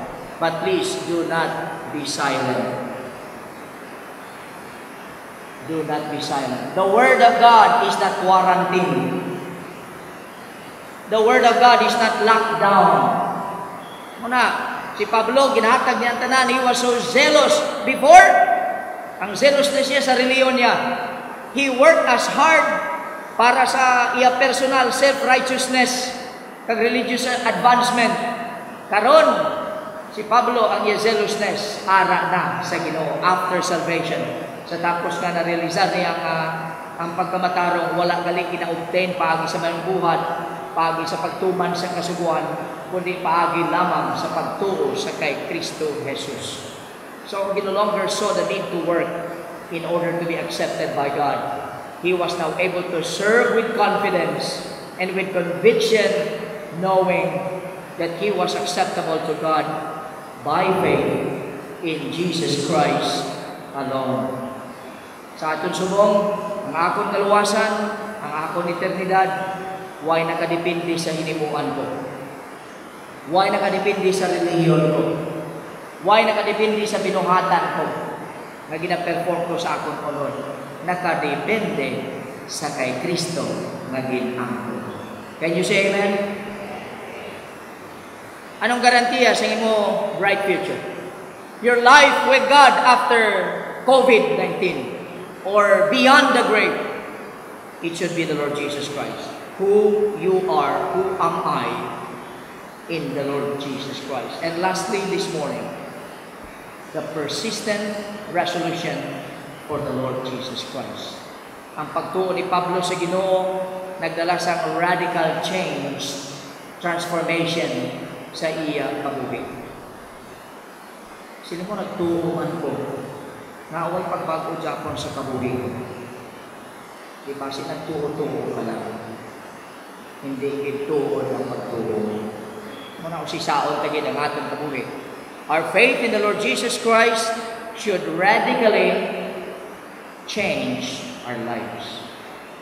but please do not be silent. Do not be silent. The Word of God is not quarantined. The Word of God is not locked down. Muna, si Pablo, ginahatag niya ang tanan. He was so zealous before. Ang zealousness niya sa reliyon niya. He worked as hard para sa iya personal self-righteousness kag religious advancement. Karon, si Pablo ang iya zealousness ara na sa Ginoo after salvation. Sa tapos nga na-realize niya ang pagkamatarong wala gali kina-obtain paagi sa mayong buhat, paagi sa pagtuman sa kasuguan, kundi paagi lamang sa pagtuo sa kay Kristo Jesus. So he no longer saw the need to work in order to be accepted by God. He was now able to serve with confidence and with conviction, knowing that he was acceptable to God by faith in Jesus Christ alone. Sa aton subong, ang akong kaluwasan, ang akong eternidad, why nakadepende sa hinimuan ko? Why nakadepende sa reliyon ko? Why nakadepende sa binuhatan ko na gina-perform ko sa akong unod? Nakadepende sa kay Kristo na ginangko. Can you say amen? Anong garantiya sa imo bright future? Your life with God after COVID-19 or beyond the grave, it should be the Lord Jesus Christ. Who you are, who am I in the Lord Jesus Christ? And lastly, this morning, the persistent resolution for the Lord Jesus Christ. Ang pagtuo ni Pablo sa Ginoo nagdala sa radical change, transformation sa iya pag-uwi. Sino mo nagtuo man ko na away pagbago Japon sa kabuhi? Di ba si nagtuo-tuo ka lang? Hindi ituo ng pagtuo. Muna si saon tagid ang atong kabuhi. Our faith in the Lord Jesus Christ should radically change our lives.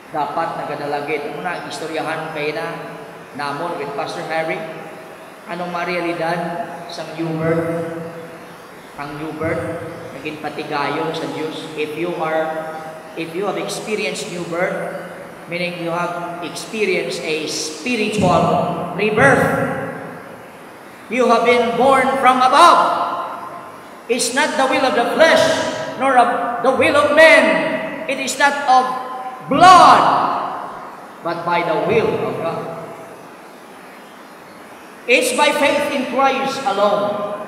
Dapat nagadalagit. Muna, istoryahan kayo na namon with Pastor Harry. Anong marealidad sa new birth? Ang new birth, naging patigayon sa Diyos. If you have experienced new birth, meaning you have experienced a spiritual rebirth. You have been born from above. It's not the will of the flesh, nor of the will of men. It is not of blood, but by the will of God. It's by faith in Christ alone.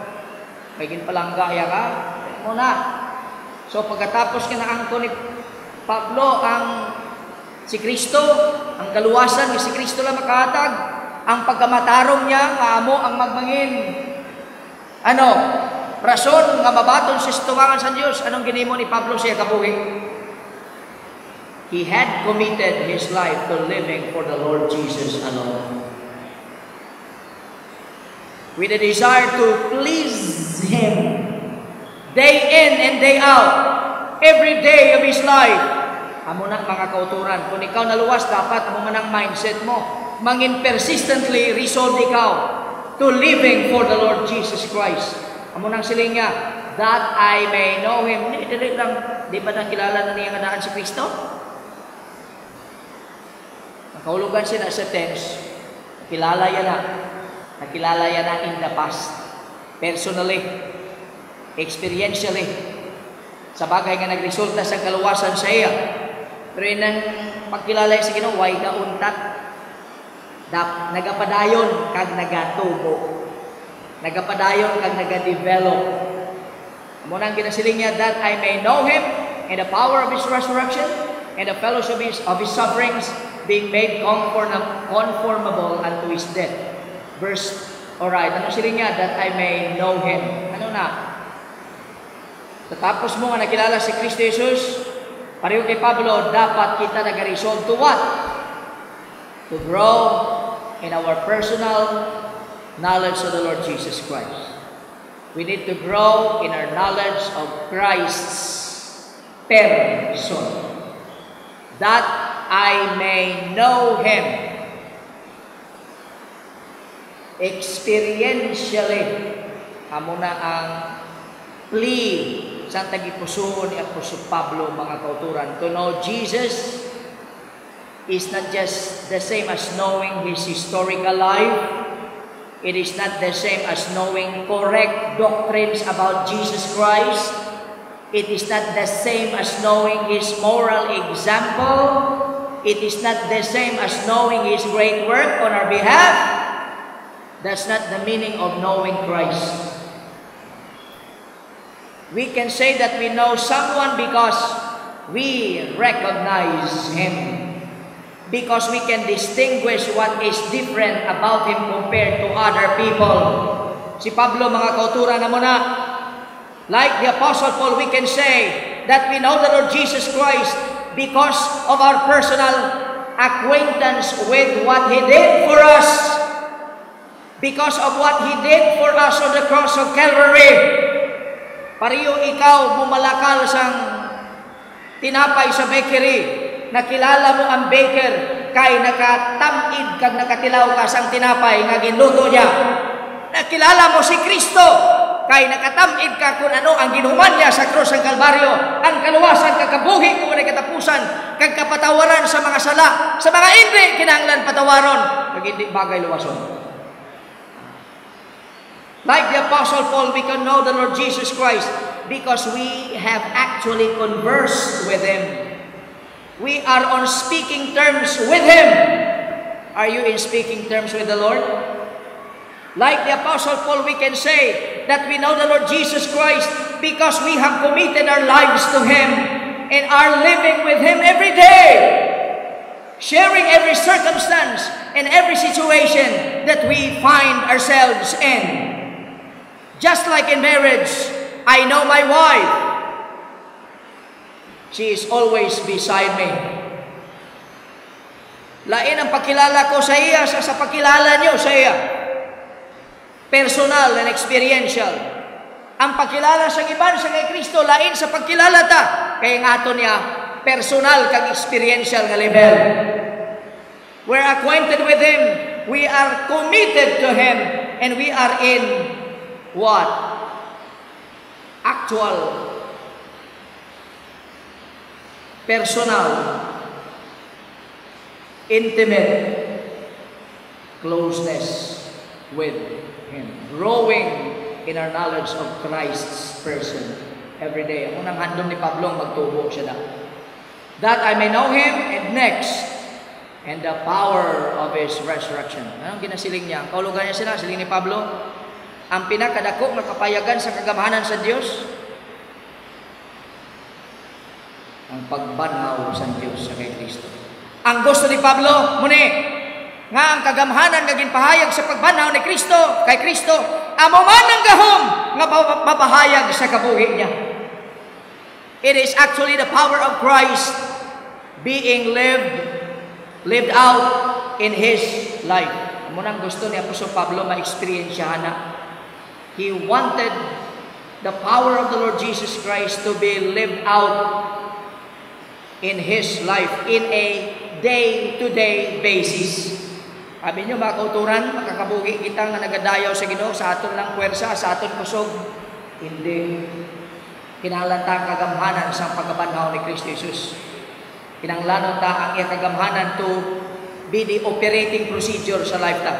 Kagin palanggaya ka, muna. So pagkatapos kinaangko ni Pablo si Kristo, ang kaluwasan ni si Kristo lang makahatag, ang pagkamatarong niya, amo ang magmangin. Rason nga mabaton sa tuwangan sa Diyos. Anong ginimo ni Pablo siya kabuhi? He had committed his life to living for the Lord Jesus alone, with a desire to please Him day in and day out, every day of his life. Amo na mga kauturan. Kung ikaw naluwas, dapat amo man ang mindset mo. Mangin persistently resolve ikaw to living for the Lord Jesus Christ. Amo nang siling niya, that I may know Him. Di ba nakilala na niya nga daan si Kristo? Nakahulugan siya na sa tense. Nakilala yan na in the past. Personally. Experientially. Sa bagay nga nagresulta sa kaluwasan sa iya. Pero nang pagkilala sa Ginoo, way kauntat. Nagapadayon kag nagatubo. Nagapadayon kag nagadevelop. Amo nang ginasiling niya, that I may know Him and the power of His resurrection and the fellowship of His sufferings, being made conformable unto His death. Ano siling niya? That I may know Him. Ano na? Tapos mo nga nakilala si Kristo Jesus, pareho kay Pablo, dapat kita nag-resolve to what? To grow in our personal knowledge of the Lord Jesus Christ. We need to grow in our knowledge of Christ's person, that I may know Him experientially. Amo na ang plea sa tagipuso ni Apostol Pablo, mga kauturan. To know Jesus is not just the same as knowing His historical life, It is not the same as knowing correct doctrines about Jesus Christ. It is not the same as knowing His moral example. It is not the same as knowing His great work on our behalf. That's not the meaning of knowing Christ. We can say that we know someone because we recognize Him. Because we can distinguish what is different about Him compared to other people. Si Pablo, mga kauturan na muna, like the Apostle Paul, we can say that we know the Lord Jesus Christ because of our personal acquaintance with what He did for us. Because of what He did for us on the cross of Calvary. Pariyo ikaw bumalakal sang tinapay sa bakery, nakilala mo ang baker kay nakatamid kag nakatilaw ka sang tinapay nga ginluto niya. Nakilala mo si Kristo kay nakatamid ka kung ano ang ginuman niya sa krus ng Kalbaryo, ang kaluwasan kag kabuhi kung katapusan kag kapatawaran sa mga sala, sa mga hindi kinahanglan patawaron kag hindi bagay luwason. Like the Apostle Paul, we can know the Lord Jesus Christ because we have actually conversed with Him. We are on speaking terms with Him. Are you in speaking terms with the Lord? Like the Apostle Paul, we can say that we know the Lord Jesus Christ because we have committed our lives to Him and are living with Him every day, sharing every circumstance and every situation that we find ourselves in. Just like in marriage, I know my wife. She is always beside me. Lain ang pakilala ko sa iya sa pakilala niyo sa iya. Personal and experiential. Ang pakilala sa iban sa kay Kristo lain sa pagkilala ta kay ang ato niya personal kag experiential nga level. We're acquainted with Him. We are committed to Him, and we are in what? Actual personal, intimate closeness with Him. Growing in our knowledge of Christ's person every day. Ang unang handom ni Pablo magtubo siya na. That I may know Him, and next, and the power of His resurrection. Anong ginasiling niya? Kaulugan niya sila, siling ni Pablo, ang pinakadako na kapayagan sa kagamahanan sa Diyos, ang pagbanhaw sa Diyos sa kay Kristo. Ang gusto ni Pablo, muni, nga ang kagamhanan nga ginpahayag sa pagbanhaw ni Kristo, kay Kristo, amo man ang gahom nga mapahayag sa kabuhi niya. It is actually the power of Christ being lived out in His life. Amo nang gusto ni Apostol Pablo ma-experiensyahan na. He wanted the power of the Lord Jesus Christ to be lived out in His life in a day-to-day basis. Sabi niyo mga kauturan, makakabugi kita nga nagadayaw sa Ginoo sa aton lang puwersa, sa aton kusog. Hindi. Kinahanglan ta ang kagamhanan sa pagkabanhaw ni Kristo Jesus. Kinahanglan ta ang ikagamhanan to be the operating procedure sa life ta.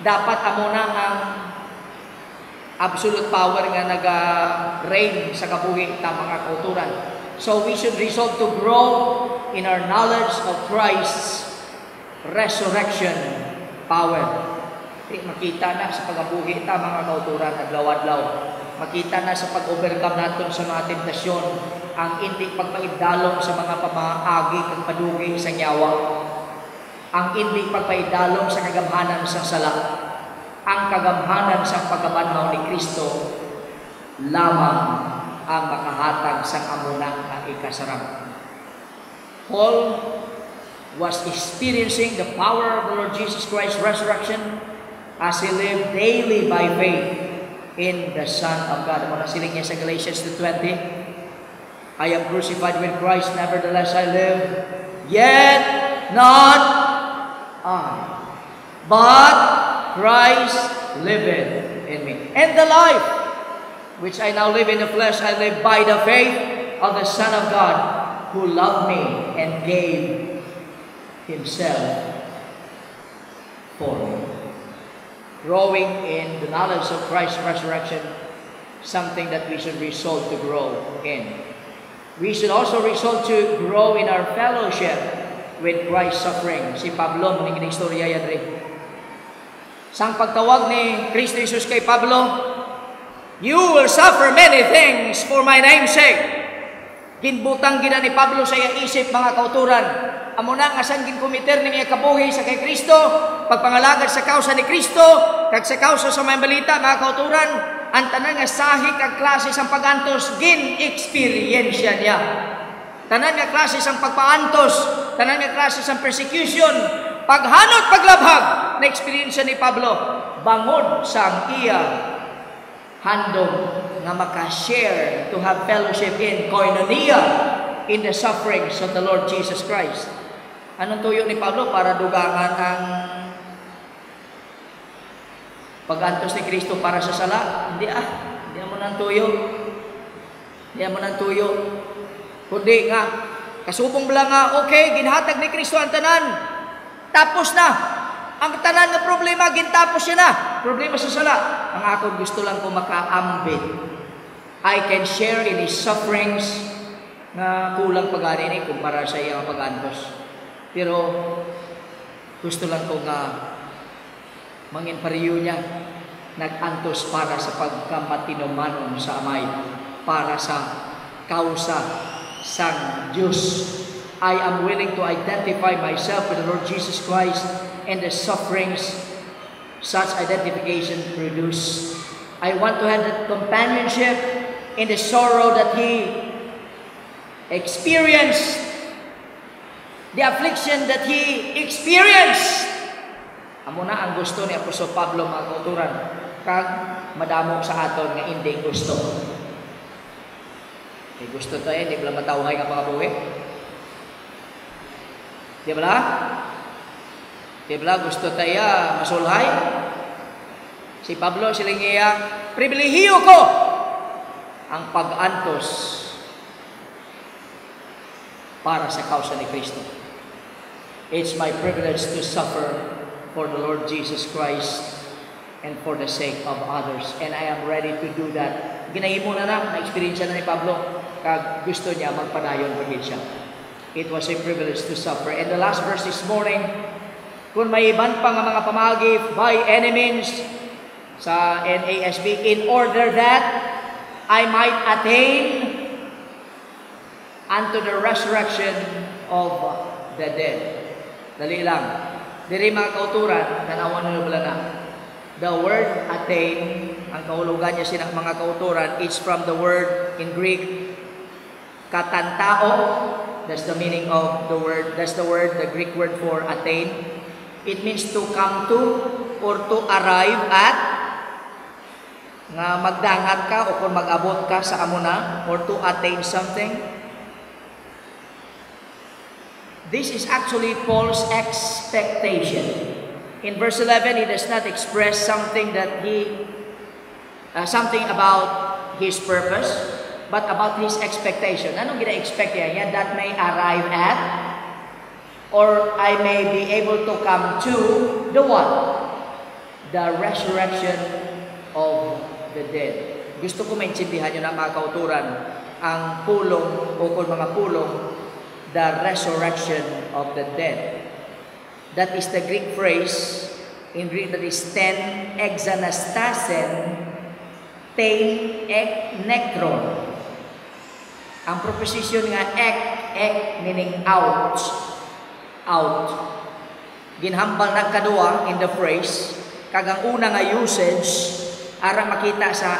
Dapat amo na ang absolute power nga naga-reign sa kabuhi ta mga kauturan. So we should resolve to grow in our knowledge of Christ's resurrection power. Makita na sa pagabuhi ta mga kauturan adlaw-adlaw. Makita na sa pag-overcome natin sa mga temptasyon, ang hindi pagpaidalom sa mga pamaagi kag padugi sa nyawa. Ang hindi pagpaidalom sa kagamhanan sa sala. Ang kagamhanan sa pagkabanhaw ni Kristo lamang ang makahatag sa amunang ang ikasarap. Paul was experiencing the power of the Lord Jesus Christ's resurrection as he lived daily by faith in the Son of God. Ano siling niya sa Galatians 2:20? I am crucified with Christ, nevertheless I live, yet not I, but Christ liveth in me. And the life which I now live in the flesh, I live by the faith of the Son of God, who loved me and gave Himself for me. growing in the knowledge of Christ's resurrection, something that we should resolve to grow in. We should also resolve to grow in our fellowship with Christ's suffering. Si Pablo, muning istorya yan rin. Sang pagtawag ni Kristo Jesus kay Pablo, "You will suffer many things for my name's sake." Ginbutang gina ni Pablo sa iya isip, mga kauturan. Amo na nga sang ginkomiter ni iya kabuhi sa kay Kristo, pagpangalagad sa kausa ni Kristo, kag sa kausa sa mga balita, mga kauturan, ang tanan nga sahig kag klase sang pagantos gin-experience niya. Tanan nga klase sang pagpaantos, tanan nga klase sang persecution, paghanot, paglabhag, na experience ni Pablo, bangod sang iya handog nga maka-share to have fellowship in koinonia in the sufferings of the Lord Jesus Christ. Anong tuyo ni Pablo para dugangan ang pag-antos ni Kristo para sa sala? Hindi mo nang tuyo. Hindi mo nang tuyo. Kundi nga, kasubong bala nga, okay, ginhatag ni Kristo ang tanan. Tapos na. Ang tanan nga problema, gintapos siya na. Problema sa sala. Ang ako gusto lang ko makaambit. I can share in His sufferings na kulang pag-ani ni kumpara sa iyang pag-antos. Pero gusto lang ko nga mangin pariyo niya nag-antos para sa pagkamatinumanon sa amay, para sa kausa sang Diyos. I am willing to identify myself with the Lord Jesus Christ and the sufferings such identification produce. I want to have that companionship in the sorrow that He experienced, the affliction that He experienced. Amo na ang gusto ni Apostol Pablo, mga kauturan, kag madamo sa aton nga hindi gusto. May gusto tayo, hindi pala matawhay nga pakabuhi. Di ba? Di ba gusto tayo masulhay? Si Pablo siling iya, pribilehiyo ko ang pag-antos para sa kausa ni Kristo. It's my privilege to suffer for the Lord Jesus Christ and for the sake of others. And I am ready to do that. Ginahimo na experience na ni Pablo, kag gusto niya magpadayon pagid siya. It was a privilege to suffer. And the last verse this morning, kung may iban pa nga mga pamagi by any means, sa NASB, in order that I might attain unto the resurrection of the dead. Dali lang. Diri mga kauturan, tanawan nyo bala na. The word attain, ang kahulugan niya sinang mga kauturan, it's from the word in Greek, katantao. That's the meaning of the word. That's the word, the Greek word for attain. It means to come to or to arrive at, nga magdangat ka o kung mag-abot ka sa amuna, or to attain something. This is actually Paul's expectation. In verse 11, he does not express something that something about his purpose, but about his expectation. Anong gina-expect niya? Yan, that may arrive at, or I may be able to come to the what? The resurrection of the dead. Gusto ko maintindihan nyo na mga kauturan, ang pulong, o kung mga pulong, the resurrection of the dead. That is the Greek phrase, in Greek that is ten exanastasen, tein ek nekron. Ang preposition nga ek meaning out. Ginhambal na kadua in the phrase, kagang una nga usage, ara makita sa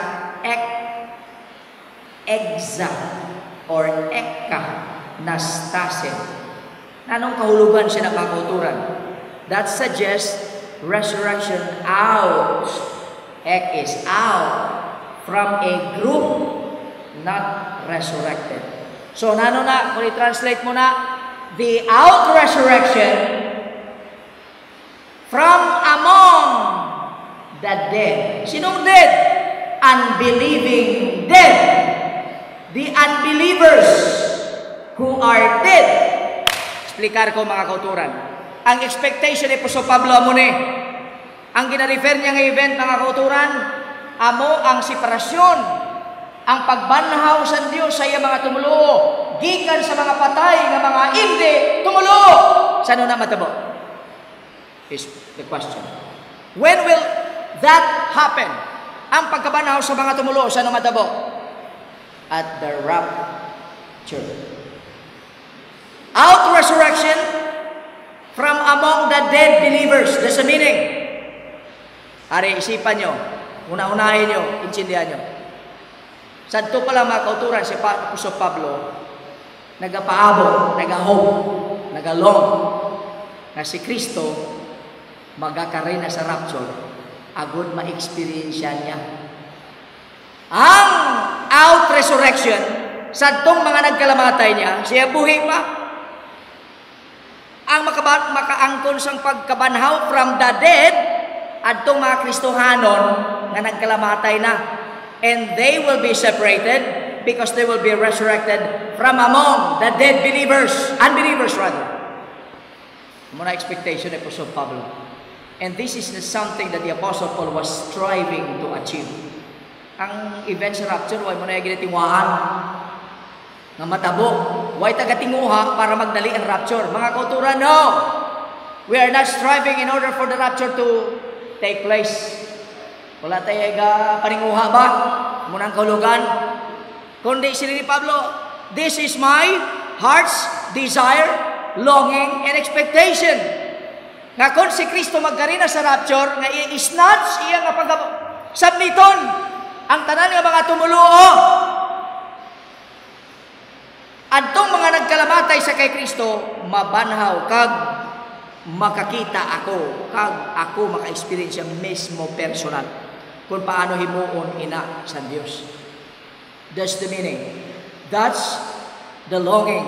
exa or ekka nastasen. Anong kahulugan siya ng mga kauturan? That suggests resurrection out. Ek is out from a group not resurrected. So, nano na, kung i-translate mo na, the out resurrection from among the dead. Sinong dead? Unbelieving dead. The unbelievers who are dead. Explicar ko mga kauturan. Ang expectation ni Apostol Pablo mo ni, Ang gina-refer niya nga event, mga kauturan, amo ang separasyon, ang pagbanhaw sa Dios sa iya mga tumulo, gikan sa mga patay nga mga hindi tumulo. Sano na matabo? Is the question. When will that happen? Ang pagkabanhaw sa mga tumulo, sano matabo? At the rapture. Out resurrection from among the dead believers. That's the meaning. Ari, isipan nyo, una-unahin nyo, intindihan nyo. Sadto pala mga kauturan, si Apostol Pablo, nagapaabot, nagahope, nagalong, na si Kristo magkakaroon na sa rapture, agud ma-experience niya. Ang out resurrection, sadtong mga nagkalamatay niya, siya buhi pa. Ang makaangkon sang pagkabanhaw from the dead, adtong mga Kristohanon nga nagkalamatay na, and they will be separated because they will be resurrected from among the dead unbelievers rather. Muna expectation ni Apostle Pablo. And this is something that the Apostle Paul was striving to achieve. Ang event sa rapture, way mo na yung ginatinguhaan nga matabo, way tagatinguha para magdali ang rapture. Mga kauturan, no! We are not striving in order for the rapture to take place. Wala tayo paninguha ba? Munang kahulugan. Kundi sila ni Pablo, this is my heart's desire, longing, and expectation. Nga kung si Kristo magkarina sa rapture, nga i-snatch iya nga pag-submiton ang tanan nga mga tumuluo. Adtong mga nagkalamatay sa kay Kristo, mabanhaw kag makakita ako, kag ako maka-experience mismo personal kung paano himuon ina sa Dios. That's the meaning. That's the longing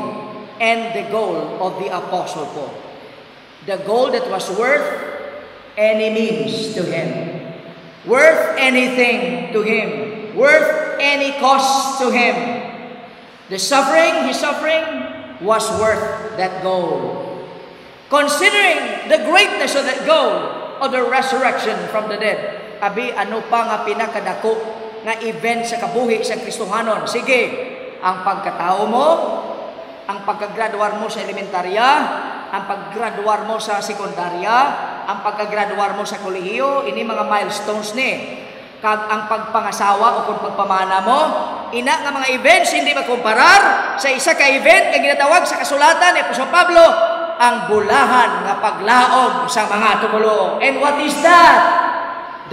and the goal of the Apostle Paul. The goal that was worth any means to him, worth anything to him, worth any cost to him. The suffering, his suffering was worth that goal. Considering the greatness of that goal of the resurrection from the dead, abi ano pa nga pinakadako nga event sa kabuhi sa Kristohanon? Sige, ang pagkatao mo, ang pagkagraduar mo sa elementarya, ang paggraduar mo sa sekundarya, ang pagkagraduar mo sa kolehiyo, ini mga milestones ni. Kag ang pagpangasawa o kung pagpamana mo, ina nga mga events hindi makumparar sa isa ka event nga ginatawag sa kasulatan ni Apostol Pablo, ang bulahan nga paglaog sa mga tumulo. And what is that?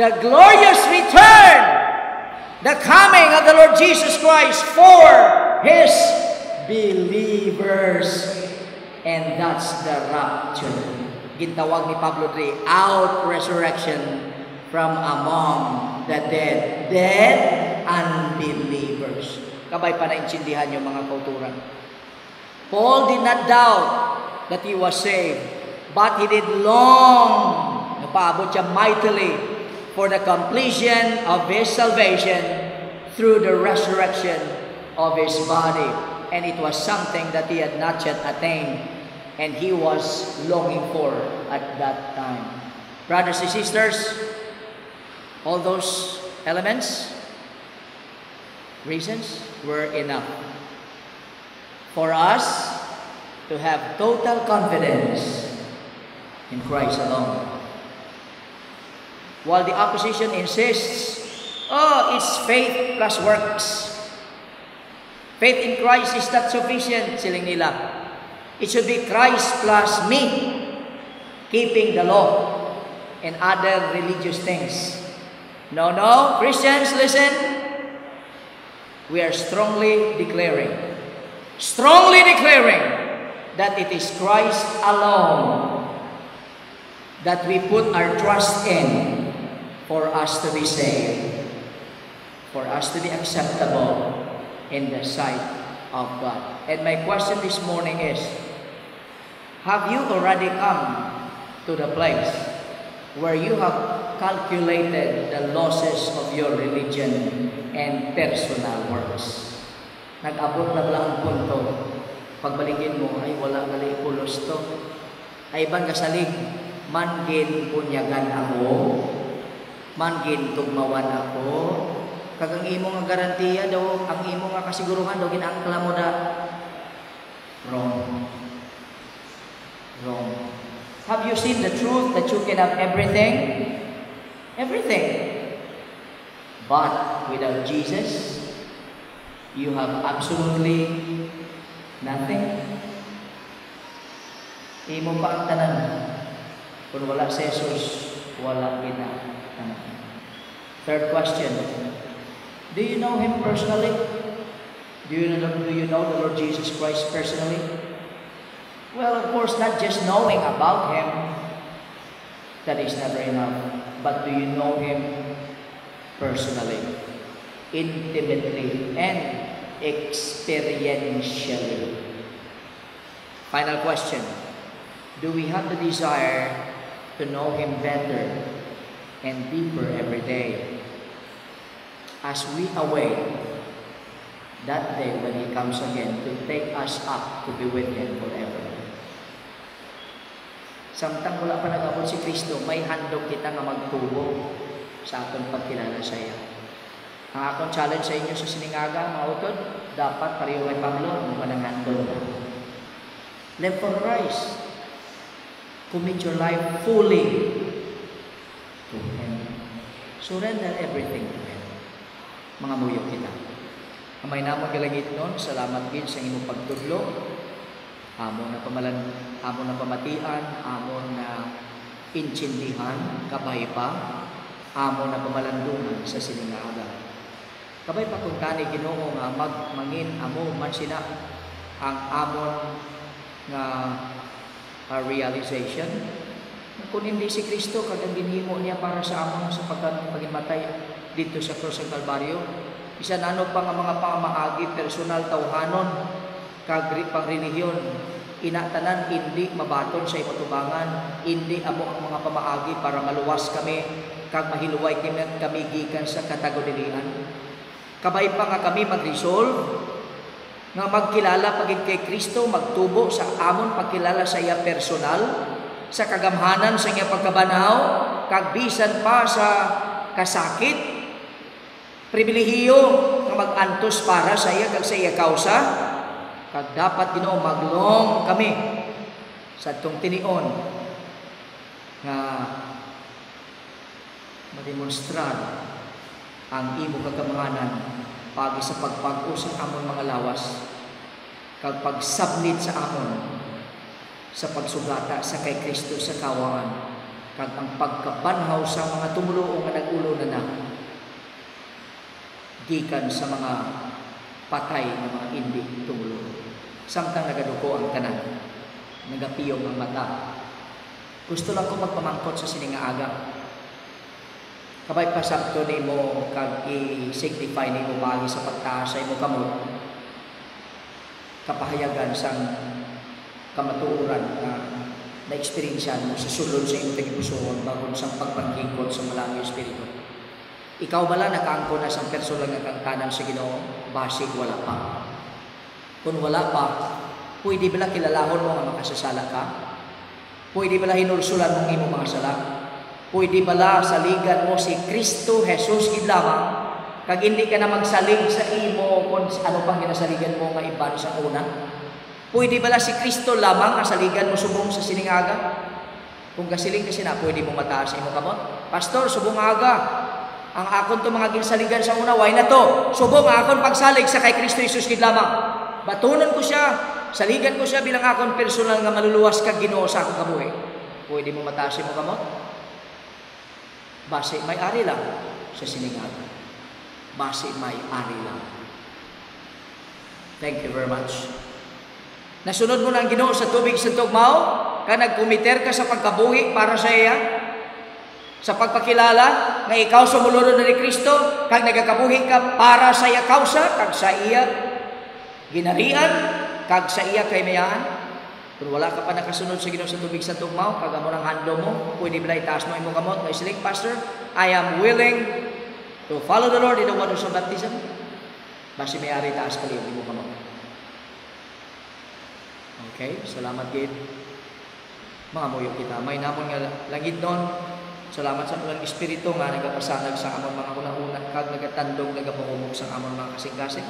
The glorious return, the coming of the Lord Jesus Christ for His believers. And that's the rapture. Gintawag ni Pablo dre, out resurrection from among the dead unbelievers. Kabay pa naintindihan yung mga kauturan. Paul did not doubt that he was saved, but he did long, napaabot siya mightily for the completion of his salvation through the resurrection of his body. And it was something that he had not yet attained, and he was longing for at that time. Brothers and sisters, all those elements, reasons were enough for us to have total confidence in Christ alone. While the opposition insists, oh, it's faith plus works. Faith in Christ is not sufficient, siling nila. It should be Christ plus me, keeping the law and other religious things. No, Christians, listen. We are strongly declaring that it is Christ alone that we put our trust in for us to be saved, for us to be acceptable in the sight of God. And my question this morning is, have you already come to the place where you have calculated the losses of your religion and personal works? Nag-abot na lang ang punto, pagbalikin mo, ay wala gali pulos to. Ay ibang kasalig, Mangin punyagan ako, mangin tugmawan ako, kag ang imo nga garantiya daw, ang imo nga kasiguruhan daw ginangkla mo da. Wrong. Wrong. Have you seen the truth that you can have everything? Everything. But without Jesus, you have absolutely nothing. Imo pa ang tanan. Kung wala si Jesus, wala kita. Third question. Do you know Him personally? Do you know the Lord Jesus Christ personally? Well, of course, not just knowing about Him. That is never enough. But do you know Him personally, intimately, and experientially? Final question. Do we have the desire to know Him better and deeper every day as we await that day when He comes again to take us up to be with Him forever? Samtang wala pa nag-abot si Kristo, may handog kita nga magtubo sa atong pagkilala sa iya. Ang akong challenge sa inyo sa siningaga, mga utod, dapat pareho kay Pablo, ang manang handog. Live for Christ. Commit your life fully to Him. Surrender everything to Him. Mga muyo kita. Amay namon galangit nun, salamat gid sa imong pagtudlo. Amon na pamatian, amon na intindihan, kabay pa, amon na pamalandungan sa siningaga. Kabay pa kung kani Ginoo nga magmangin amo man sina ang amon nga realization. Kung hindi si Kristo kag ang ginhimo niya para sa amon sa pagmatay dito sa krus ng Kalbaryo, isa nano pa nga mga pamaagi personal tawhanon kag pangrelihiyon, inatanan hindi mabaton sa ipatubangan, hindi amo ang mga pamaagi para maluwas kami kag mahiluway kami gikan sa katagudilian. Kabay pa nga kami mag-resolve nga magkilala pagid kay Kristo, magtubo sa amon pagkilala sa iya personal, sa kagamhanan sa iya pagkabanaw, kag bisan pa sa kasakit, pribilehiyo nga mag-antos para sa iya kag sa iya kausa. Kag dapat Ginoo maglong kami sa atong tinion nga mademonstrar ang imo kagamhanan pagi sa pagpag-o sa amon mga lawas kag pagsabnit sa amon sa pagsugata sa kay Kristo sa kawaan kag ang pagkabanhaw sa mga tumuluo nga nag-ulo na gikan sa mga patay nga mga hindi tumulo. Samtang nagaduko ang tanan, nagapiyong ang mata. Gusto lang ko magpamangkot sa siningaaga. Kabay pasakto ni mo kag i-signify ni mo pagi sa pagtaas sa imo kamot. Kapahayagan sang kamatuoran na na-experiensyan mo sa sulod sa imo tagipusoon bagon sang pagpangkikot sa malang espiritu. Ikaw bala nakaangko na sang personal nga kangtanan sa Ginoo? Basig wala pa. Kung wala pa, pwede bala kilalahon mo nga makasasala ka? Pwede bala hinulsulan mong imo mga sala? Pwede bala saligan mo si Kristo Jesus gid lamang kag hindi ka na magsalig sa imo kung ano pang ginasaligan mo nga iban sa una? Pwede bala si Kristo lamang ang saligan mo subong sa siningaga? Kung kasiling kasi na, pwede mo mataas imo kamot? Pastor, subong aga. Ang akon to mga ginsaligan sa una, why na to? Subong akon pagsalig sa kay Kristo Jesus gid lamang. Batunon ko siya, saligan ko siya bilang akon personal nga maluluwas kag Ginoo sa akong kabuhi. Pwede mo mataas imo kamot? Base may ari lang sa siningaga. Base may ari lang. Thank you very much. Nasunod mo na ang Ginoo sa tubig sa tugmaw, ka nagkumiter ka sa pagkabuhi para sa iya, sa pagpakilala nga ikaw sumulunod ni Kristo, kag nagakabuhi ka para sa iya kausa, kag sa iya ginarian, kag sa iya kaymayaan. Kung wala ka pa nakasunod sa Ginoo sa tubig sa tugmaw, kag amo nang hando mo, pwede ba itaas mo imong kamot? May siling, Pastor, I am willing to follow the Lord in the waters of baptism. Basi may ari taas kali imong kamot. Okay, salamat gid. mga muyo kita. May namon nga langit nun, salamat sa ulang Espiritu nga nagapasanag sa amon mga kunahunat kag nagatandog nagapahumog sa amon mga kasing-kasing.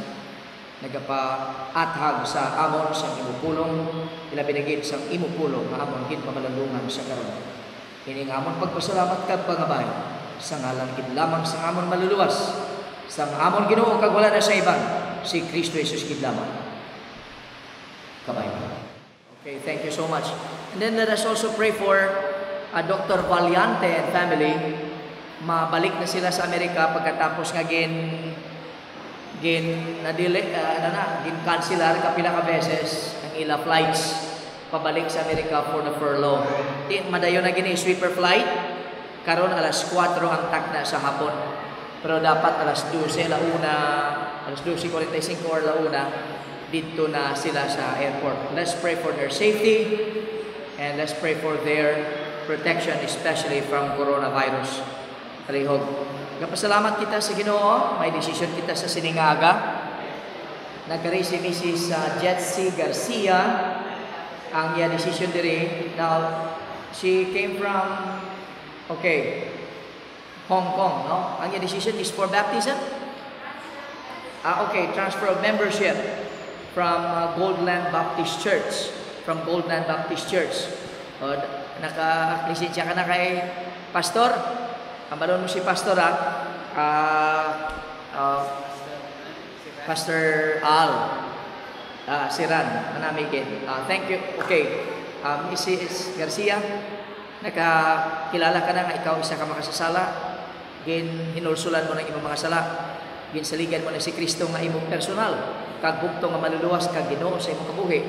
Nagapaathag sa amon sa imupulong, ilabinagid sa imupulong nga amon gid pamalandungan sa karon. Kini nga amon pagpasalamat kag pangabay sa ngalan gid lamang sa amon maluluwas, sa amon Ginoo kag wala na sa iban, si Kristo Jesus gid lamang. Kabay. Okay, thank you so much. And then let us also pray for Dr. Valiante and family. Mabalik na sila sa Amerika pagkatapos nga gin-cancelar kapila ka beses ang ila flights pabalik sa Amerika for the furlough. Madayon na gini sweeper flight. Karon alas 4 ang takna sa hapon. Pero dapat alas 12 launa, alas 12:45 or launa dito na sila sa airport. Let's pray for their safety and let's pray for their protection, especially from coronavirus. Kalihog. Nagpasalamat kita sa Ginoo, may decision kita sa Siningaga. Nagkari si Mrs. Jetsi Garcia ang iya decision diri. Now, she came from Hong Kong, no? Ang iya decision is for baptism. Transfer of membership from Goldland Baptist Church. From Goldland Baptist Church. Naka-lisensya ka na kay pastor. Kambalon mo si pastor Pastor Al Siran. Manamigin. Thank you. Okay. Mrs. Garcia, nakakilala ka na nga ikaw isa ka makasasala. Hinulsulan mo ng imong mga sala. Ginsaligan mo na si Kristo nga imong personal. Kag bugtong nga maluluwas kag Ginoo sa imong kabuhi.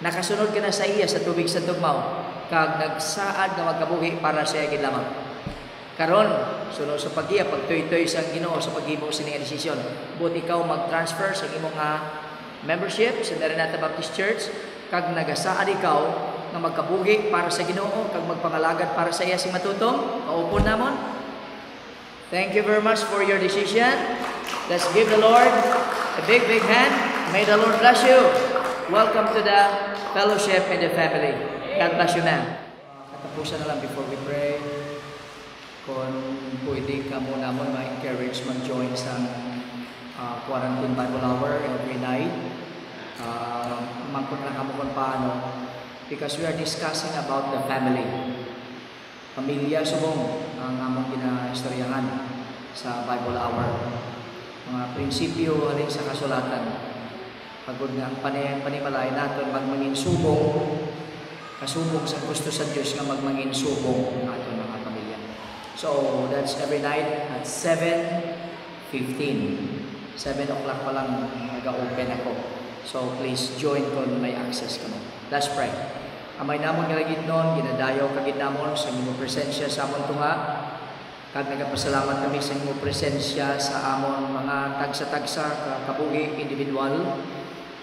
Nakasunod ka na sa iya sa tubig sa tugmaw. Kag nagsaad nga magkabuhi para sa iya gid lamang. Karon, sunod sa paggiya, pagtoy-toy sa Ginoo sa paghimo sa ning desisyon. But ikaw mag-transfer sa imong membership sa Maranatha Baptist Church, kag nagasaad ikaw nga magkabuhi para sa Ginoo, kag magpangalagad para sa iya sing matutong, maupon namon. Thank you very much for your decision. Let's give the Lord a big hand. May the Lord bless you. Welcome to the fellowship and the family. God bless you, ma'am. Katapusan na lang before we pray. Kung pwede ka muna mo ma-encourage mag-join sa quarantine Bible hour every night. Mangkot lang kamo kung paano. Because we are discussing about the family. Pamilya subong ang among ginaistoryahan sa Bible hour. Mga prinsipyo alin sa kasulatan. Pagod nga ang panimalay natin magmangin subong. Kasubong sa gusto sa Diyos nga magmangin subong natin mga pamilya. So, that's every night at 7:15. 7 o'clock pa lang nag-open ako. So, please join kung may access ka mo. Let's pray. Amay namon nga lagid nun, ginadayaw kagid namon sa imong presensya sa amon tunga. Kag nagapasalamat kami sa imong presensya sa amon mga tagsa-tagsa kabuhi individual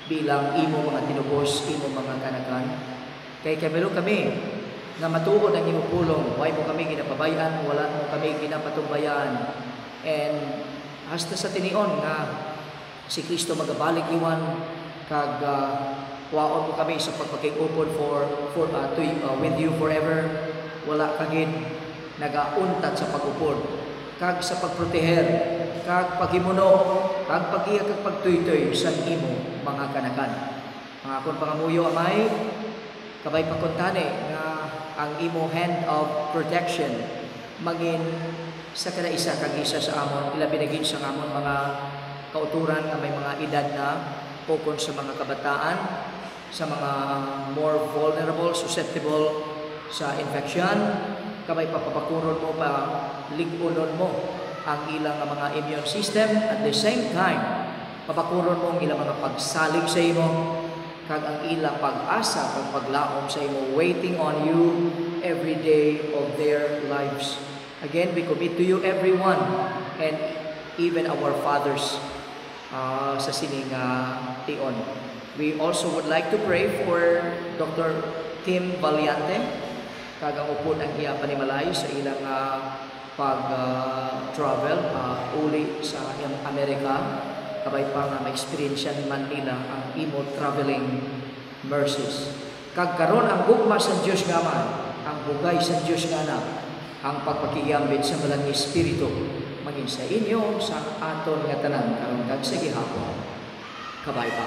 bilang imo mga tinubos, imo mga kanakan. Kay kabalo kami nga matuod ang imong pulong, way mo kami ginapabayan, wala mo kami ginapatungbayan. And hasta sa tinion nga si Kristo magabalik iwan kag waon mo kami sa pagpakig-upod with you forever. Wala kagid nagauntat sa pag-upod kag sa pagproteher kag paghimuno kag pagiya kag pagtuytoy sa imo mga kanakan. Mga kon pangamuyo amay kabay pakuntani nga ang imo hand of protection magin sa kada isa kag isa sa amon, ilabi na gid sa amon mga kauturan nga may mga edad na pokon sa mga kabataan, sa mga more vulnerable, susceptible sa infection. Kabay papapakuron mo pa, ligunon mo ang ilang mga immune system. At the same time, papakuron mo ang ilang mga pagsalig sa imo kag ang ilang pag-asa kag paglaom sa imo, waiting on you every day of their lives. Again, we commit to you everyone and even our fathers sa sining tion. We also would like to pray for Dr. Tim Valiante kag ang upod ang iya panimalay sa ilang pag-travel uli sa Amerika. Kabay pa nga ma-experience ni Manila ang imo traveling mercies. Kag karon ang gugma sa Dios nga Ama, ang bugay sa Dios nga Anak, ang pagpakigambit sa Malang Espiritu maging sa inyo sa aton nga tanan karon kag sa gihapon. Kabay pa.